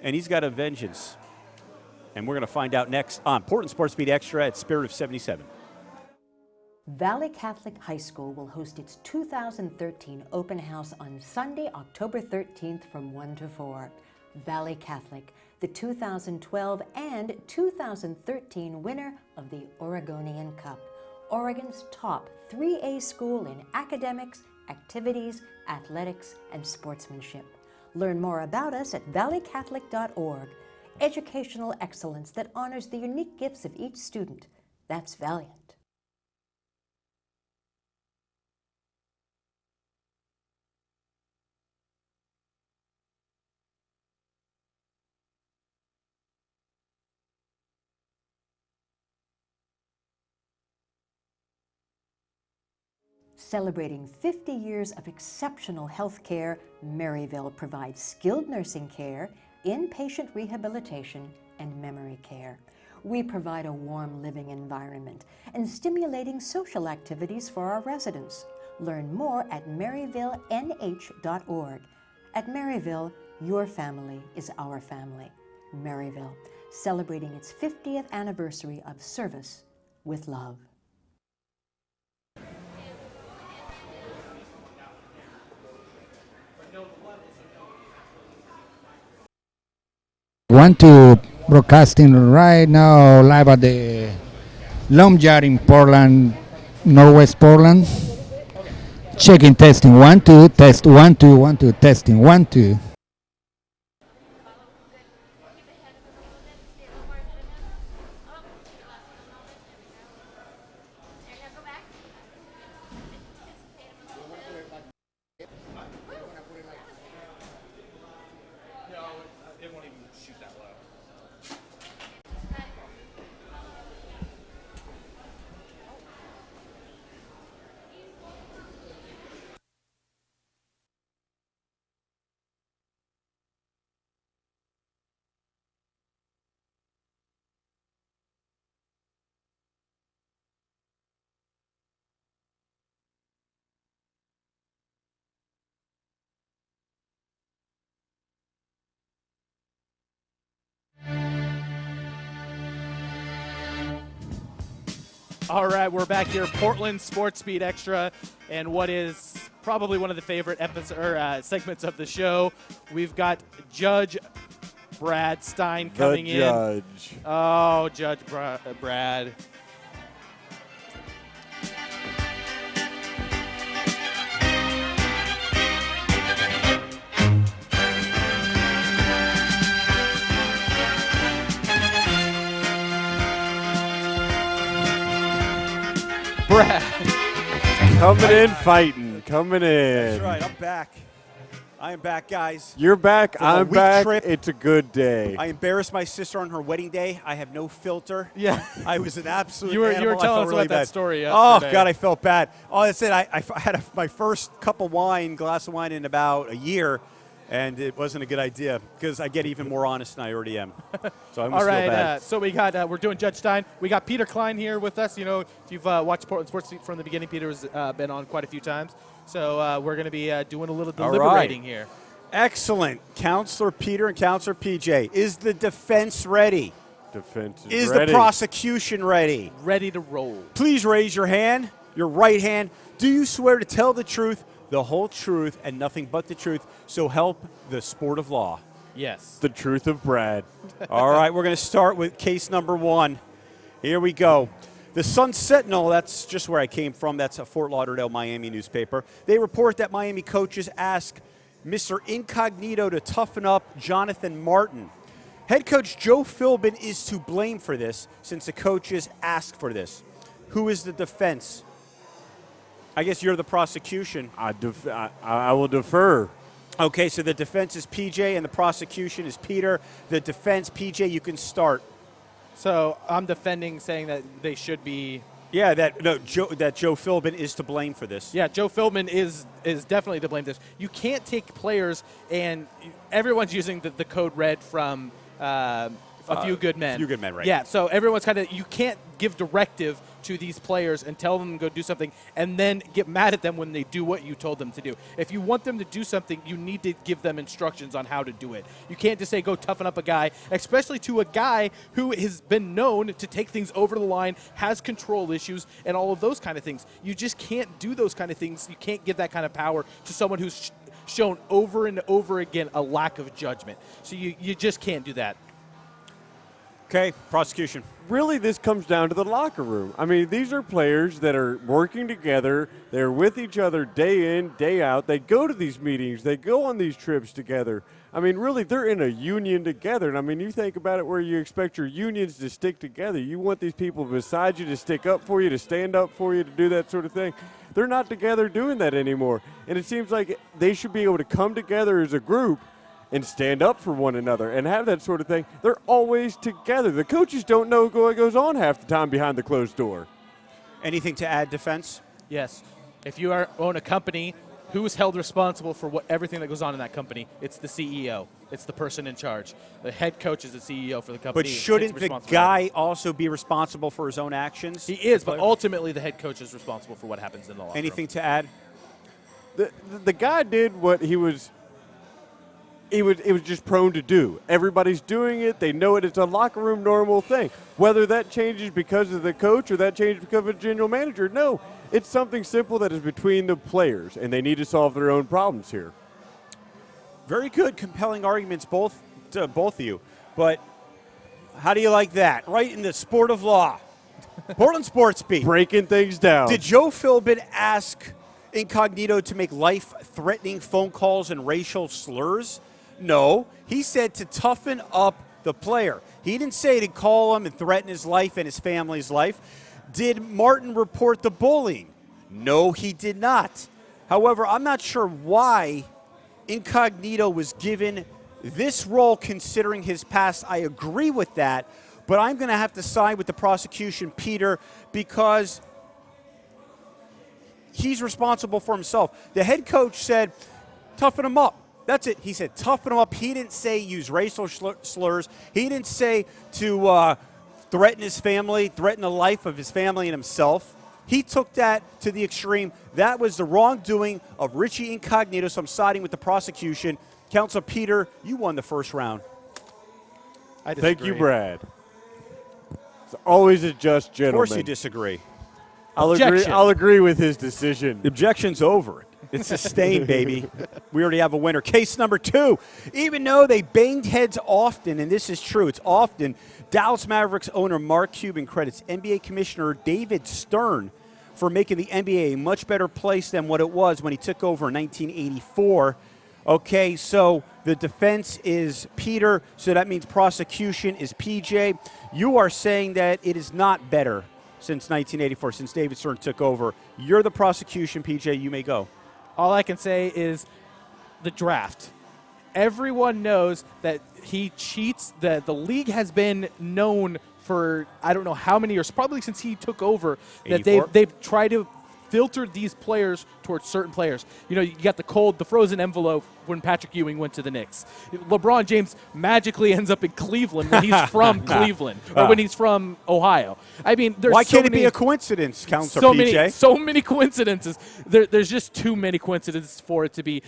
and he's got a vengeance. And we're going to find out next on Portland SportsBeat Extra at Spirit of 77. Valley Catholic High School will host its 2013 open house on Sunday, October 13th from 1 to 4. Valley Catholic, the 2012 and 2013 winner of the Oregonian Cup, Oregon's top 3A school in academics, activities, athletics, and sportsmanship. Learn more about us at valleycatholic.org. Educational excellence that honors the unique gifts of each student. That's Valiant. Celebrating 50 years of exceptional health care, Maryville provides skilled nursing care, inpatient rehabilitation, and memory care. We provide a warm living environment and stimulating social activities for our residents. Learn more at maryvillenh.org. At Maryville, your family is our family. Maryville, celebrating its 50th anniversary of service with love. Want to broadcasting right now live at the Lump Yard in Portland, Northwest Portland. Checking, testing, 1 2, test 1 2 1 2, testing 1 2. All right, we're back here, Portland SportsBeat Extra, and what is probably one of the favorite segments of the show. We've got Judge Brad Stein coming in. Judge. Oh, Judge Brad. Brad. Coming in fighting. Coming in. That's right. I'm back. I am back, guys. You're back. From a I'm week back. trip. It's a good day. I embarrassed my sister on her wedding day. I have no filter. Yeah. I was an absolute You were animal. I telling felt us really about that bad. story Oh, yesterday. God, I felt bad. Oh, that's it. I had my first glass of wine in about a year, and it wasn't a good idea because I get even more honest than I already am. So I almost All right, feel bad. so we got we're doing Judge Stein. We got Peter Klein here with us. You know, if you've watched Portland Sports from the beginning, Peter's been on quite a few times. So we're going to be doing a little deliberating here. Excellent. Counselor Peter and Counselor PJ. Is the defense ready? Defense Is ready. the prosecution ready? Ready to roll. Please raise your hand, your right hand. Do you swear to tell the truth, the whole truth, and nothing but the truth, so help the sport of law? Yes. The truth of Brad. All right, we're going to start with case number 1. Here we go. The Sun Sentinel, that's just where I came from. That's a Fort Lauderdale, Miami newspaper. They report that Miami coaches ask Mr. Incognito to toughen up Jonathan Martin. Head coach Joe Philbin is to blame for this since the coaches asked for this. Who is the defense? I guess you're the prosecution. I will defer. Okay, so the defense is PJ and the prosecution is Peter. The defense, PJ, you can start. So I'm defending, saying that they should be. Yeah, that Joe Philbin is to blame for this. Yeah, Joe Philbin is definitely to blame for this. You can't take players, and everyone's using the code red from A Few Good Men. A Few Good Men, right. Yeah, so everyone's kind of, you can't give directive to these players and tell them to go do something and then get mad at them when they do what you told them to do. If you want them to do something, you need to give them instructions on how to do it. You can't just say go toughen up a guy, especially to a guy who has been known to take things over the line, has control issues, and all of those kind of things. You just can't do those kind of things. You can't give that kind of power to someone who's shown over and over again a lack of judgment. So you just can't do that. Okay, prosecution. Really, this comes down to the locker room. I mean, these are players that are working together. They're with each other day in, day out. They go to these meetings. They go on these trips together. I mean, really, they're in a union together. And, I mean, you think about it where you expect your unions to stick together. You want these people beside you to stick up for you, to stand up for you, to do that sort of thing. They're not together doing that anymore. And it seems like they should be able to come together as a group and stand up for one another and have that sort of thing. They're always together. The coaches don't know what goes on half the time behind the closed door. Anything to add, defense? Yes. If you own a company, who is held responsible for everything that goes on in that company? It's the CEO. It's the person in charge. The head coach is the CEO for the company. But shouldn't the guy also be responsible for his own actions? He is, but ultimately the head coach is responsible for what happens in the locker room. Anything to add? The guy did what he was just prone to do. Everybody's doing it. They know it. It's a locker room normal thing. Whether that changes because of the coach or that changes because of a general manager, no. It's something simple that is between the players, and they need to solve their own problems here. Very good, compelling arguments, both of you. But how do you like that? Right in the sport of law. Portland SportsBeat. Breaking things down. Did Joe Philbin ask Incognito to make life-threatening phone calls and racial slurs? No. He said to toughen up the player. He didn't say to call him and threaten his life and his family's life. Did Martin report the bullying? No, he did not. However, I'm not sure why Incognito was given this role considering his past. I agree with that, but I'm going to have to side with the prosecution, Peter, because he's responsible for himself. The head coach said, toughen him up. That's it. He said, toughen him up. He didn't say use racial slurs. He didn't say to threaten his family, threaten the life of his family and himself. He took that to the extreme. That was the wrongdoing of Richie Incognito, so I'm siding with the prosecution. Counsel Peter, you won the first round. I disagree. Thank you, Brad. It's always a just gentleman. Of course you disagree. I'll agree with his decision. The objection's over. It's sustained, baby. We already have a winner. Case number 2. Even though they banged heads often, and this is true, it's often, Dallas Mavericks owner Mark Cuban credits NBA Commissioner David Stern for making the NBA a much better place than what it was when he took over in 1984. Okay, so the defense is Peter, so that means prosecution is PJ. You are saying that it is not better since 1984, since David Stern took over. You're the prosecution, PJ. You may go. All I can say is the draft. Everyone knows that he cheats. The league has been known for I don't know how many years, probably since he took over, that they've tried to filter these players towards certain players. You know, you got the frozen envelope when Patrick Ewing went to the Knicks. LeBron James magically ends up in Cleveland when he's from Cleveland or when he's from Ohio. I mean, there's why can't it be a coincidence, Counselor PJ? So many coincidences. There's just too many coincidences for it to be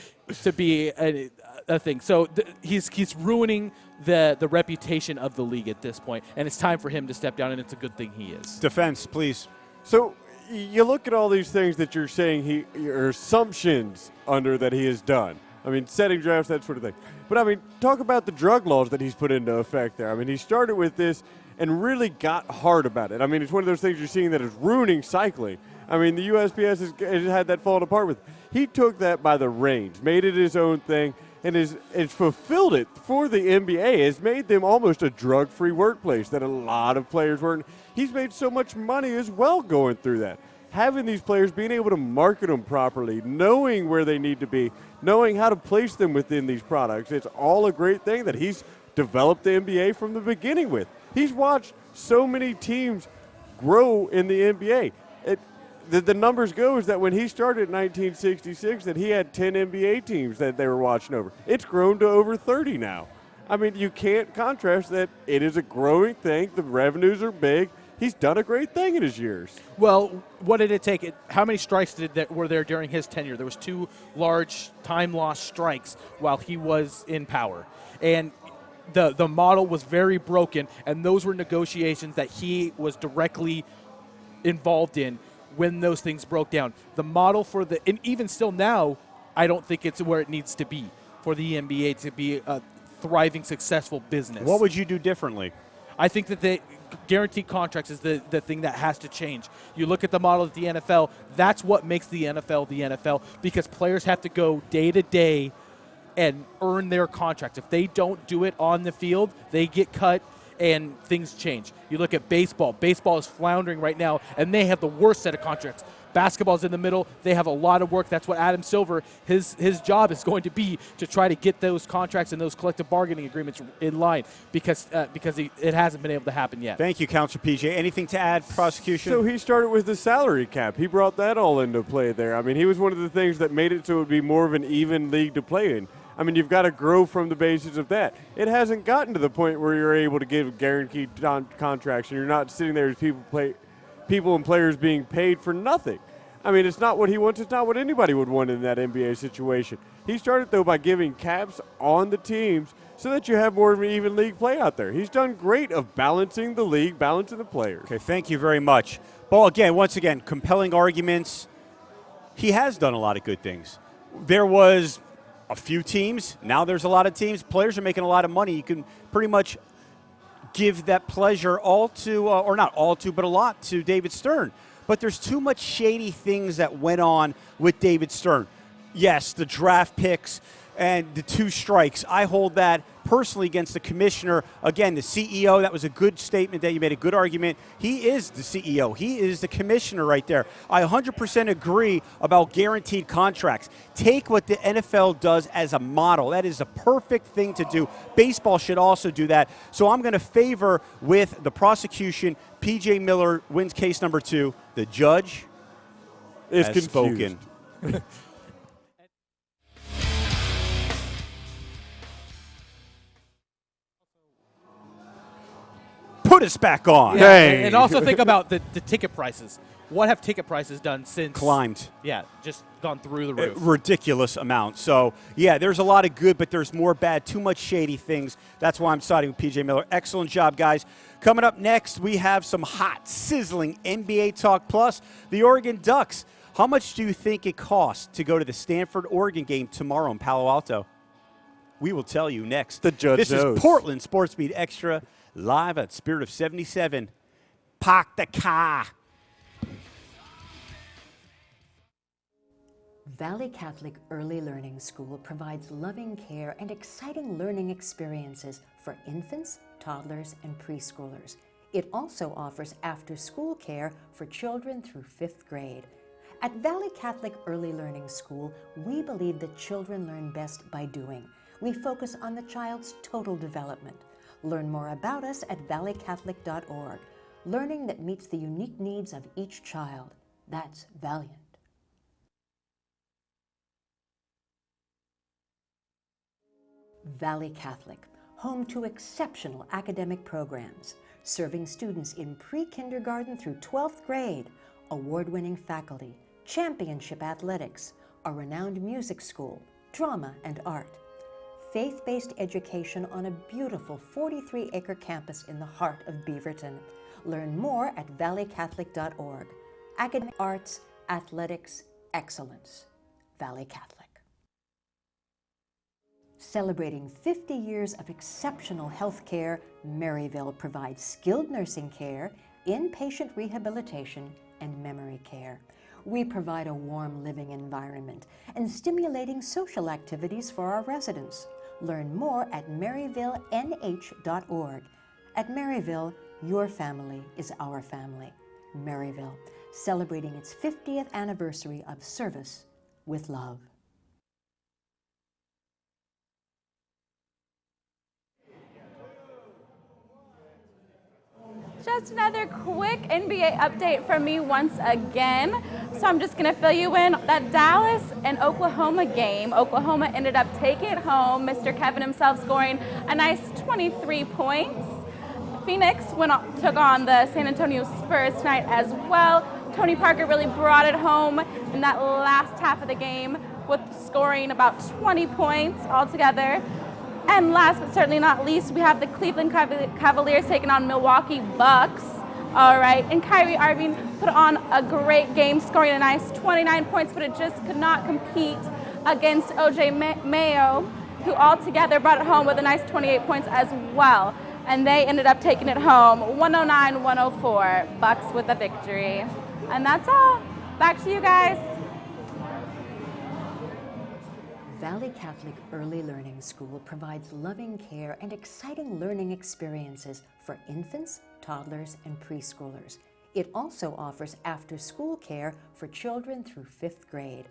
a thing. So he's ruining the reputation of the league at this point, and it's time for him to step down, and it's a good thing he is. Defense, please. So you look at all these things that you're saying your assumptions under that he has done. I mean, setting drafts, that sort of thing. But, I mean, talk about the drug laws that he's put into effect there. I mean, he started with this and really got hard about it. I mean, it's one of those things you're seeing that is ruining cycling. I mean, the USPS has had that falling apart with. He took that by the reins, made it his own thing, and has fulfilled it for the NBA, has made them almost a drug-free workplace that a lot of players weren't. He's made so much money as well going through that. Having these players, being able to market them properly, knowing where they need to be, knowing how to place them within these products, it's all a great thing that he's developed the NBA from the beginning with. He's watched so many teams grow in the NBA. The numbers go is that when he started in 1966 that he had 10 NBA teams that they were watching over. It's grown to over 30 now. I mean, you can't contrast that. It is a growing thing. The revenues are big. He's done a great thing in his years. Well, what did it take? How many strikes were there during his tenure? There was 2 large time-lost strikes while he was in power. And the model was very broken, and those were negotiations that he was directly involved in when those things broke down. The model for and even still now, I don't think it's where it needs to be for the NBA to be a thriving, successful business. What would you do differently? I think that the guaranteed contracts is the thing that has to change. You look at the model of the NFL, that's what makes the NFL, because players have to go day to day and earn their contracts. If they don't do it on the field, they get cut and things change. You look at baseball. Baseball is floundering right now, and they have the worst set of contracts. Basketball's in the middle. They have a lot of work. That's what Adam Silver, his job is going to be, to try to get those contracts and those collective bargaining agreements in line, because it hasn't been able to happen yet. Thank you, Counselor PJ. Anything to add, prosecution? So he started with the salary cap. He brought that all into play there. I mean, he was one of the things that made it so it would be more of an even league to play in. I mean, you've got to grow from the basis of that. It hasn't gotten to the point where you're able to give guaranteed contracts and you're not sitting there as people and players being paid for nothing. I mean, it's not what he wants. It's not what anybody would want in that NBA situation. He started, though, by giving caps on the teams so that you have more of an even league play out there. He's done great of balancing the league, balancing the players. Okay, thank you very much. Well, once again, compelling arguments. He has done a lot of good things. There was a few teams. Now there's a lot of teams. Players are making a lot of money. You can pretty much give that pleasure all to, or not all to, but a lot to David Stern. But there's too much shady things that went on with David Stern. Yes, the draft picks and the 2 strikes. I hold that personally against the commissioner. Again, the CEO, that was a good statement that you made, a good argument. He is the CEO. He is the commissioner right there. I 100% agree about guaranteed contracts. Take what the NFL does as a model. That is a perfect thing to do. Baseball should also do that. So I'm going to favor with the prosecution. P.J. Miller wins case number 2. The judge is has spoken. Put us back on. Yeah, and also think about the ticket prices. What have ticket prices done since? Climbed. Yeah, just gone through the roof. Ridiculous amount. So, yeah, there's a lot of good, but there's more bad. Too much shady things. That's why I'm siding with P.J. Miller. Excellent job, guys. Coming up next, we have some hot, sizzling NBA talk, plus the Oregon Ducks. How much do you think it costs to go to the Stanford-Oregon game tomorrow in Palo Alto? We will tell you next. The judge This knows. is Portland SportsBeat Extra, live at Spirit of 77. Park the car. Valley Catholic Early Learning School provides loving care and exciting learning experiences for infants, toddlers, and preschoolers. It also offers after-school care for children through 5th grade. At Valley Catholic Early Learning School, we believe that children learn best by doing. We focus on the child's total development. Learn more about us at valleycatholic.org. Learning that meets the unique needs of each child. That's Valiant. Valley Catholic, home to exceptional academic programs, serving students in pre-kindergarten through 12th grade, award-winning faculty, championship athletics, a renowned music school, drama and art, faith-based education on a beautiful 43-acre campus in the heart of Beaverton. Learn more at valleycatholic.org. Academic arts, athletics, excellence. Valley Catholic. Celebrating 50 years of exceptional health care, Maryville provides skilled nursing care, inpatient rehabilitation, and memory care. we provide a warm living environment and stimulating social activities for our residents. Learn more at maryvillenh.org. At Maryville, your family is our family. Maryville, celebrating its 50th anniversary of service with love. Just another quick NBA update from me once again. So I'm just going to fill you in. That Dallas and Oklahoma game, Oklahoma ended up taking it home. Mr. Kevin himself scoring a nice 23 points. Phoenix took on the San Antonio Spurs tonight as well. Tony Parker really brought it home in that last half of the game with scoring about 20 points altogether. And last but certainly not least, we have the Cleveland Cavaliers taking on Milwaukee Bucks. All right, and Kyrie Irving put on a great game, scoring a nice 29 points, but it just could not compete against OJ Mayo, who altogether brought it home with a nice 28 points as well. And they ended up taking it home 109-104, Bucks with a victory. And that's all. Back to you guys. Valley Catholic Early Learning School provides loving care and exciting learning experiences for infants, toddlers, and preschoolers. It also offers after-school care for children through 5th grade.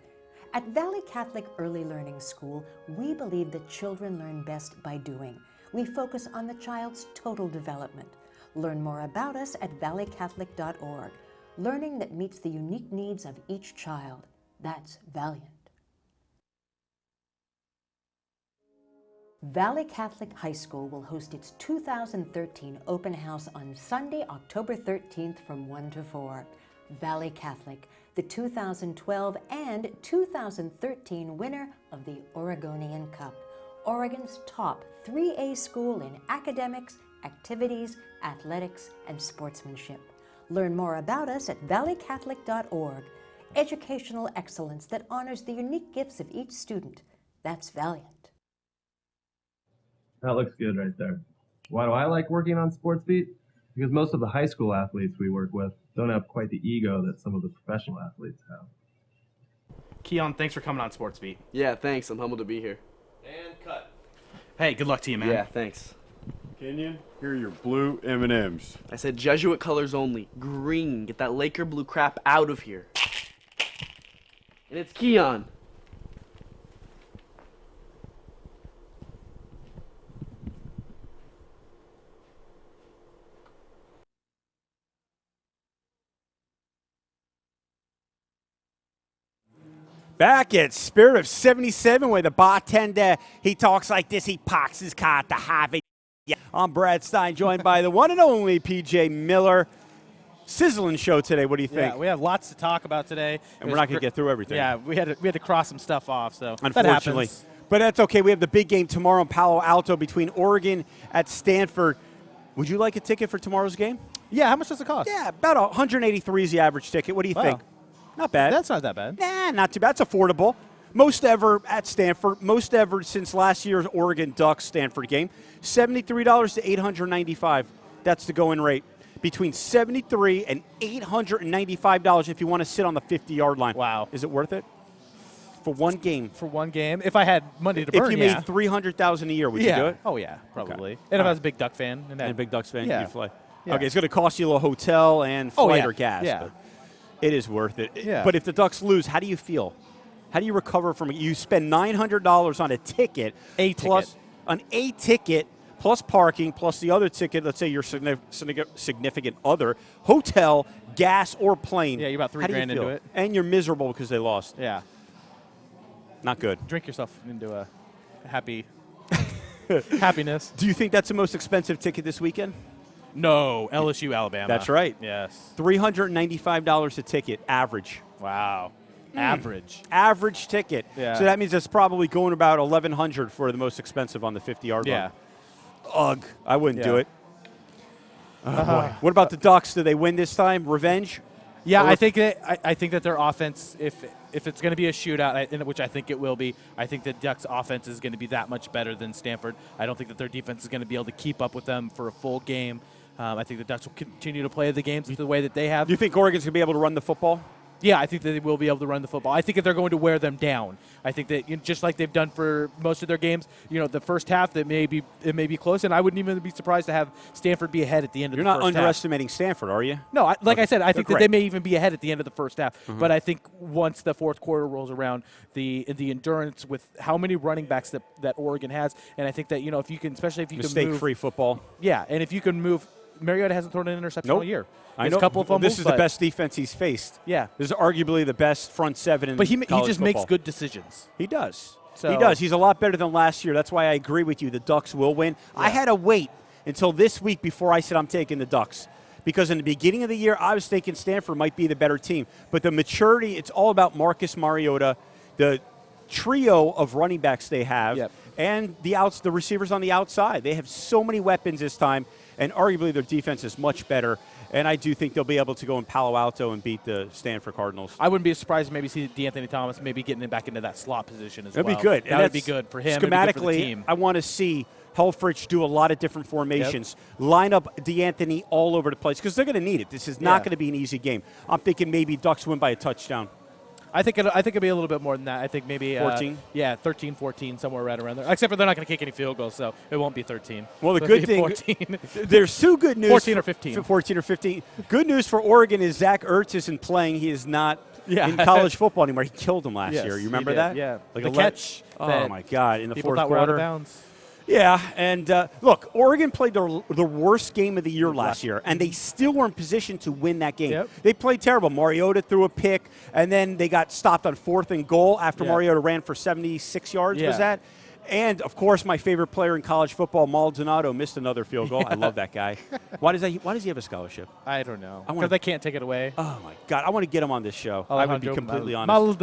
At Valley Catholic Early Learning School, we believe that children learn best by doing. We focus on the child's total development. Learn more about us at valleycatholic.org. Learning that meets the unique needs of each child. That's Valiant. Valley Catholic High School will host its 2013 open house on Sunday, October 13th from 1 to 4. Valley Catholic, the 2012 and 2013 winner of the Oregonian Cup, Oregon's top 3A school in academics, activities, athletics, and sportsmanship. Learn more about us at valleycatholic.org. Educational excellence that honors the unique gifts of each student. That's Valiant. That looks good right there. Why do I like working on SportsBeat? Because most of the high school athletes we work with don't have quite the ego that some of the professional athletes have. Keon, thanks for coming on SportsBeat. Yeah, thanks. I'm humbled to be here. And cut. Hey, good luck to you, man. Yeah, thanks. Kenyon, here are your blue M&Ms. I said Jesuit colors only. Green. Get that Laker blue crap out of here. And it's Keon. Back at Spirit of 77, where the bartender, he talks like this, he parks his car at the Harvey. Yeah. I'm Brad Stein, joined by the one and only PJ Miller. Sizzling show today. What do you think? Yeah, we have lots to talk about today. And we're not going to get through everything. Yeah, we had to cross some stuff off, so unfortunately. That happens. But that's okay. We have the big game tomorrow in Palo Alto between Oregon at Stanford. Would you like a ticket for tomorrow's game? Yeah, how much does it cost? Yeah, about 183 is the average ticket. What do you think? Not bad. That's not that bad. Nah, not too bad. It's affordable. Most ever at Stanford. Most ever since last year's Oregon Ducks Stanford game. $73 to $895. That's the going rate. Between $73 and $895 if you want to sit on the 50-yard line. Wow. Is it worth it? For one game. For one game. If I had money to burn, if you made $300,000 a year, would you do it? Oh, yeah, probably. Okay. And if I was a big Duck fan. And a big Ducks fan, yeah. you'd fly. Yeah. Okay, it's going to cost you a little hotel and flight or gas. Yeah. But it is worth it. Yeah. But if the Ducks lose, how do you feel? How do you recover from it? You spend $900 on a ticket. An ticket, plus parking, plus the other ticket, let's say your significant other, hotel, gas, or plane. Yeah, you're about $3,000 into it. And you're miserable because they lost. Yeah. Not good. Drink yourself into a happiness. Do you think that's the most expensive ticket this weekend? No, LSU, Alabama. That's right. Yes. $395 a ticket, average. Wow. Average. Average ticket. Yeah. So that means it's probably going about $1,100 for the most expensive on the 50-yard line. Yeah. Ugh, I wouldn't do it. Boy. What about the Ducks? Do they win this time? Revenge? Yeah, I think that their offense, if it's going to be a shootout, which I think it will be, I think the Ducks' offense is going to be that much better than Stanford. I don't think that their defense is going to be able to keep up with them for a full game. I think the Ducks will continue to play the games the way that they have. Do you think Oregon's going to be able to run the football? Yeah, I think that they will be able to run the football. I think that they're going to wear them down. I think that just like they've done for most of their games, the first half it may be close, and I wouldn't even be surprised to have Stanford be ahead at the end of the first half. You're not underestimating Stanford, are you? No, I said, I think that great. they may even be ahead at the end of the first half. But I think once the fourth quarter rolls around, the endurance with how many running backs that Oregon has, and I think that if you can, especially if you can move mistake-free football. Yeah, and if you can move, Mariota hasn't thrown an interception all year. I know. A couple of fumbles. This is the best defense he's faced. Yeah. This is arguably the best front seven in But he college just football. makes good decisions. He does. So he does. He's a lot better than last year. That's why I agree with you. The Ducks will win. Yeah. I had to wait until this week before I said I'm taking the Ducks. Because in the beginning of the year, I was thinking Stanford might be the better team. But the maturity, it's all about Marcus Mariota, the trio of running backs they have, and the receivers on the outside. They have so many weapons this time, and arguably their defense is much better. And I do think they'll be able to go in Palo Alto and beat the Stanford Cardinals. I wouldn't be surprised to maybe see DeAnthony Thomas maybe getting back into that slot position as well. That'd be good. That would be good for him. Schematically, good for the team. I want to see Helfrich do a lot of different formations, line up DeAnthony all over the place, because they're going to need it. This is not going to be an easy game. I'm thinking maybe Ducks win by a touchdown. I think it'll be a little bit more than that. I think maybe 14. 13, 14, somewhere right around there. Except for they're not going to kick any field goals, so it won't be 13. Well, the good thing, 14. There's two good news. 14 or 15. 14 or 15. Good news for Oregon is Zach Ertz isn't playing. He is not in college football anymore. He killed him last year. You remember that? Yeah. Like the catch. Oh my God! In the people fourth thought quarter. Were out of bounds. Yeah, and look, Oregon played the worst game of the year last year, and they still were in position to win that game. Yep. They played terrible. Mariota threw a pick, and then they got stopped on 4th and goal after Mariota ran for 76 yards, was that? And, of course, my favorite player in college football, Maldonado, missed another field goal. I love that guy. Why does he have a scholarship? I don't know. Because they can't take it away. Oh, my God. I want to get him on this show. I would be completely honest.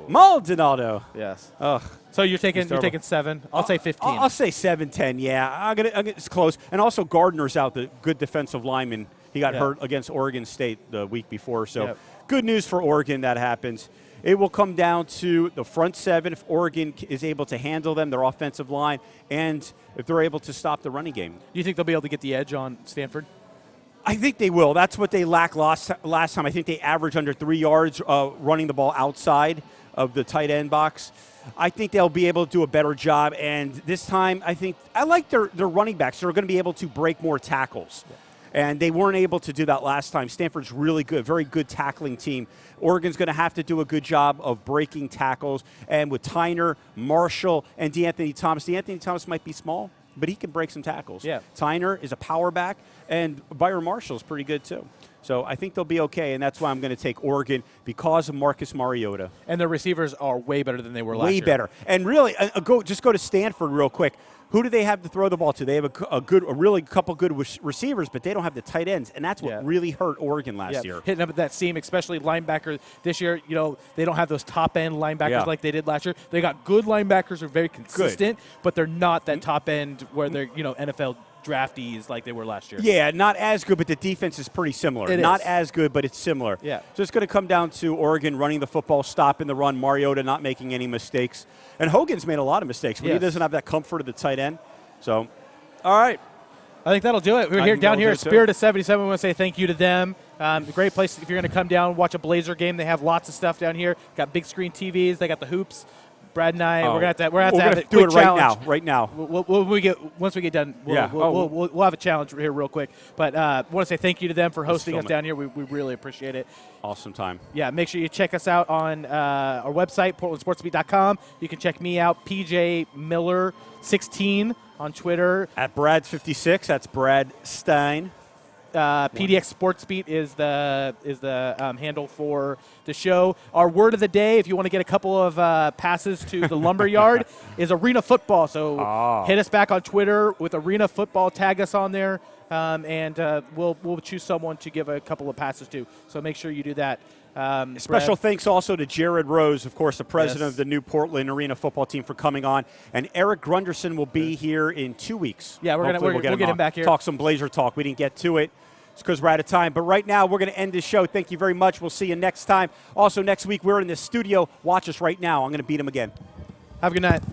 Maldonado. Yes. Ugh. So you're taking 7. I'll say 15. I'll say 7-10, yeah. It's close. And also Gardner's out, the good defensive lineman. He got hurt against Oregon State the week before. So good news for Oregon that happens. It will come down to the front seven, if Oregon is able to handle them, their offensive line, and if they're able to stop the running game. Do you think they'll be able to get the edge on Stanford? I think they will. That's what they lacked last time. I think they averaged under 3 yards running the ball outside of the tight end box. I think they'll be able to do a better job, and this time I like their running backs. They're going to be able to break more tackles. Yeah. And they weren't able to do that last time. Stanford's really good, very good tackling team. Oregon's going to have to do a good job of breaking tackles. And with Tyner, Marshall, and DeAnthony Thomas might be small, but he can break some tackles. Yeah. Tyner is a power back, and Byron Marshall is pretty good too. So I think they'll be okay, and that's why I'm going to take Oregon because of Marcus Mariota. And their receivers are way better than they were last year. Way better. And really, go to Stanford real quick. Who do they have to throw the ball to? They have a really couple good receivers, but they don't have the tight ends, and that's what really hurt Oregon last year. Hitting up at that seam, especially linebacker this year. They don't have those top end linebackers like they did last year. They got good linebackers who are very consistent, but they're not that top end where they're NFL draftees like they were last year. Yeah, not as good, but the defense is pretty similar. Not as good, but it's similar. Yeah. So it's going to come down to Oregon running the football, stopping the run, Mariota not making any mistakes. And Hogan's made a lot of mistakes, but he doesn't have that comfort of the tight end. So, all right. I think that'll do it. We're down here at Spirit of 77. We want to say thank you to them. Great place if you're going to come down, watch a Blazer game. They have lots of stuff down here. Got big screen TVs. They got the hoops. Brad and I, we're gonna have to have a quick challenge. Right now. Once we get done, we'll have a challenge here real quick. But I want to say thank you to them for hosting us down here. We really appreciate it. Awesome time. Yeah, make sure you check us out on our website, PortlandSportsBeat.com. You can check me out, PJ Miller 16 on Twitter. At Brad56, that's Brad Stein. PDX SportsBeat is the handle for the show. Our word of the day, if you want to get a couple of passes to the Lumberyard, is Arena Football. So hit us back on Twitter with Arena Football. Tag us on there, and we'll choose someone to give a couple of passes to. So make sure you do that. Special thanks also to Jared Rose, of course, the president of the new Portland Arena football team, for coming on. And Eric Grunderson will be here in 2 weeks. Yeah, we'll get him back here. Talk some Blazer talk. We didn't get to it. It's because we're out of time. But right now, we're going to end this show. Thank you very much. We'll see you next time. Also, next week, we're in the studio. Watch us right now. I'm going to beat him again. Have a good night.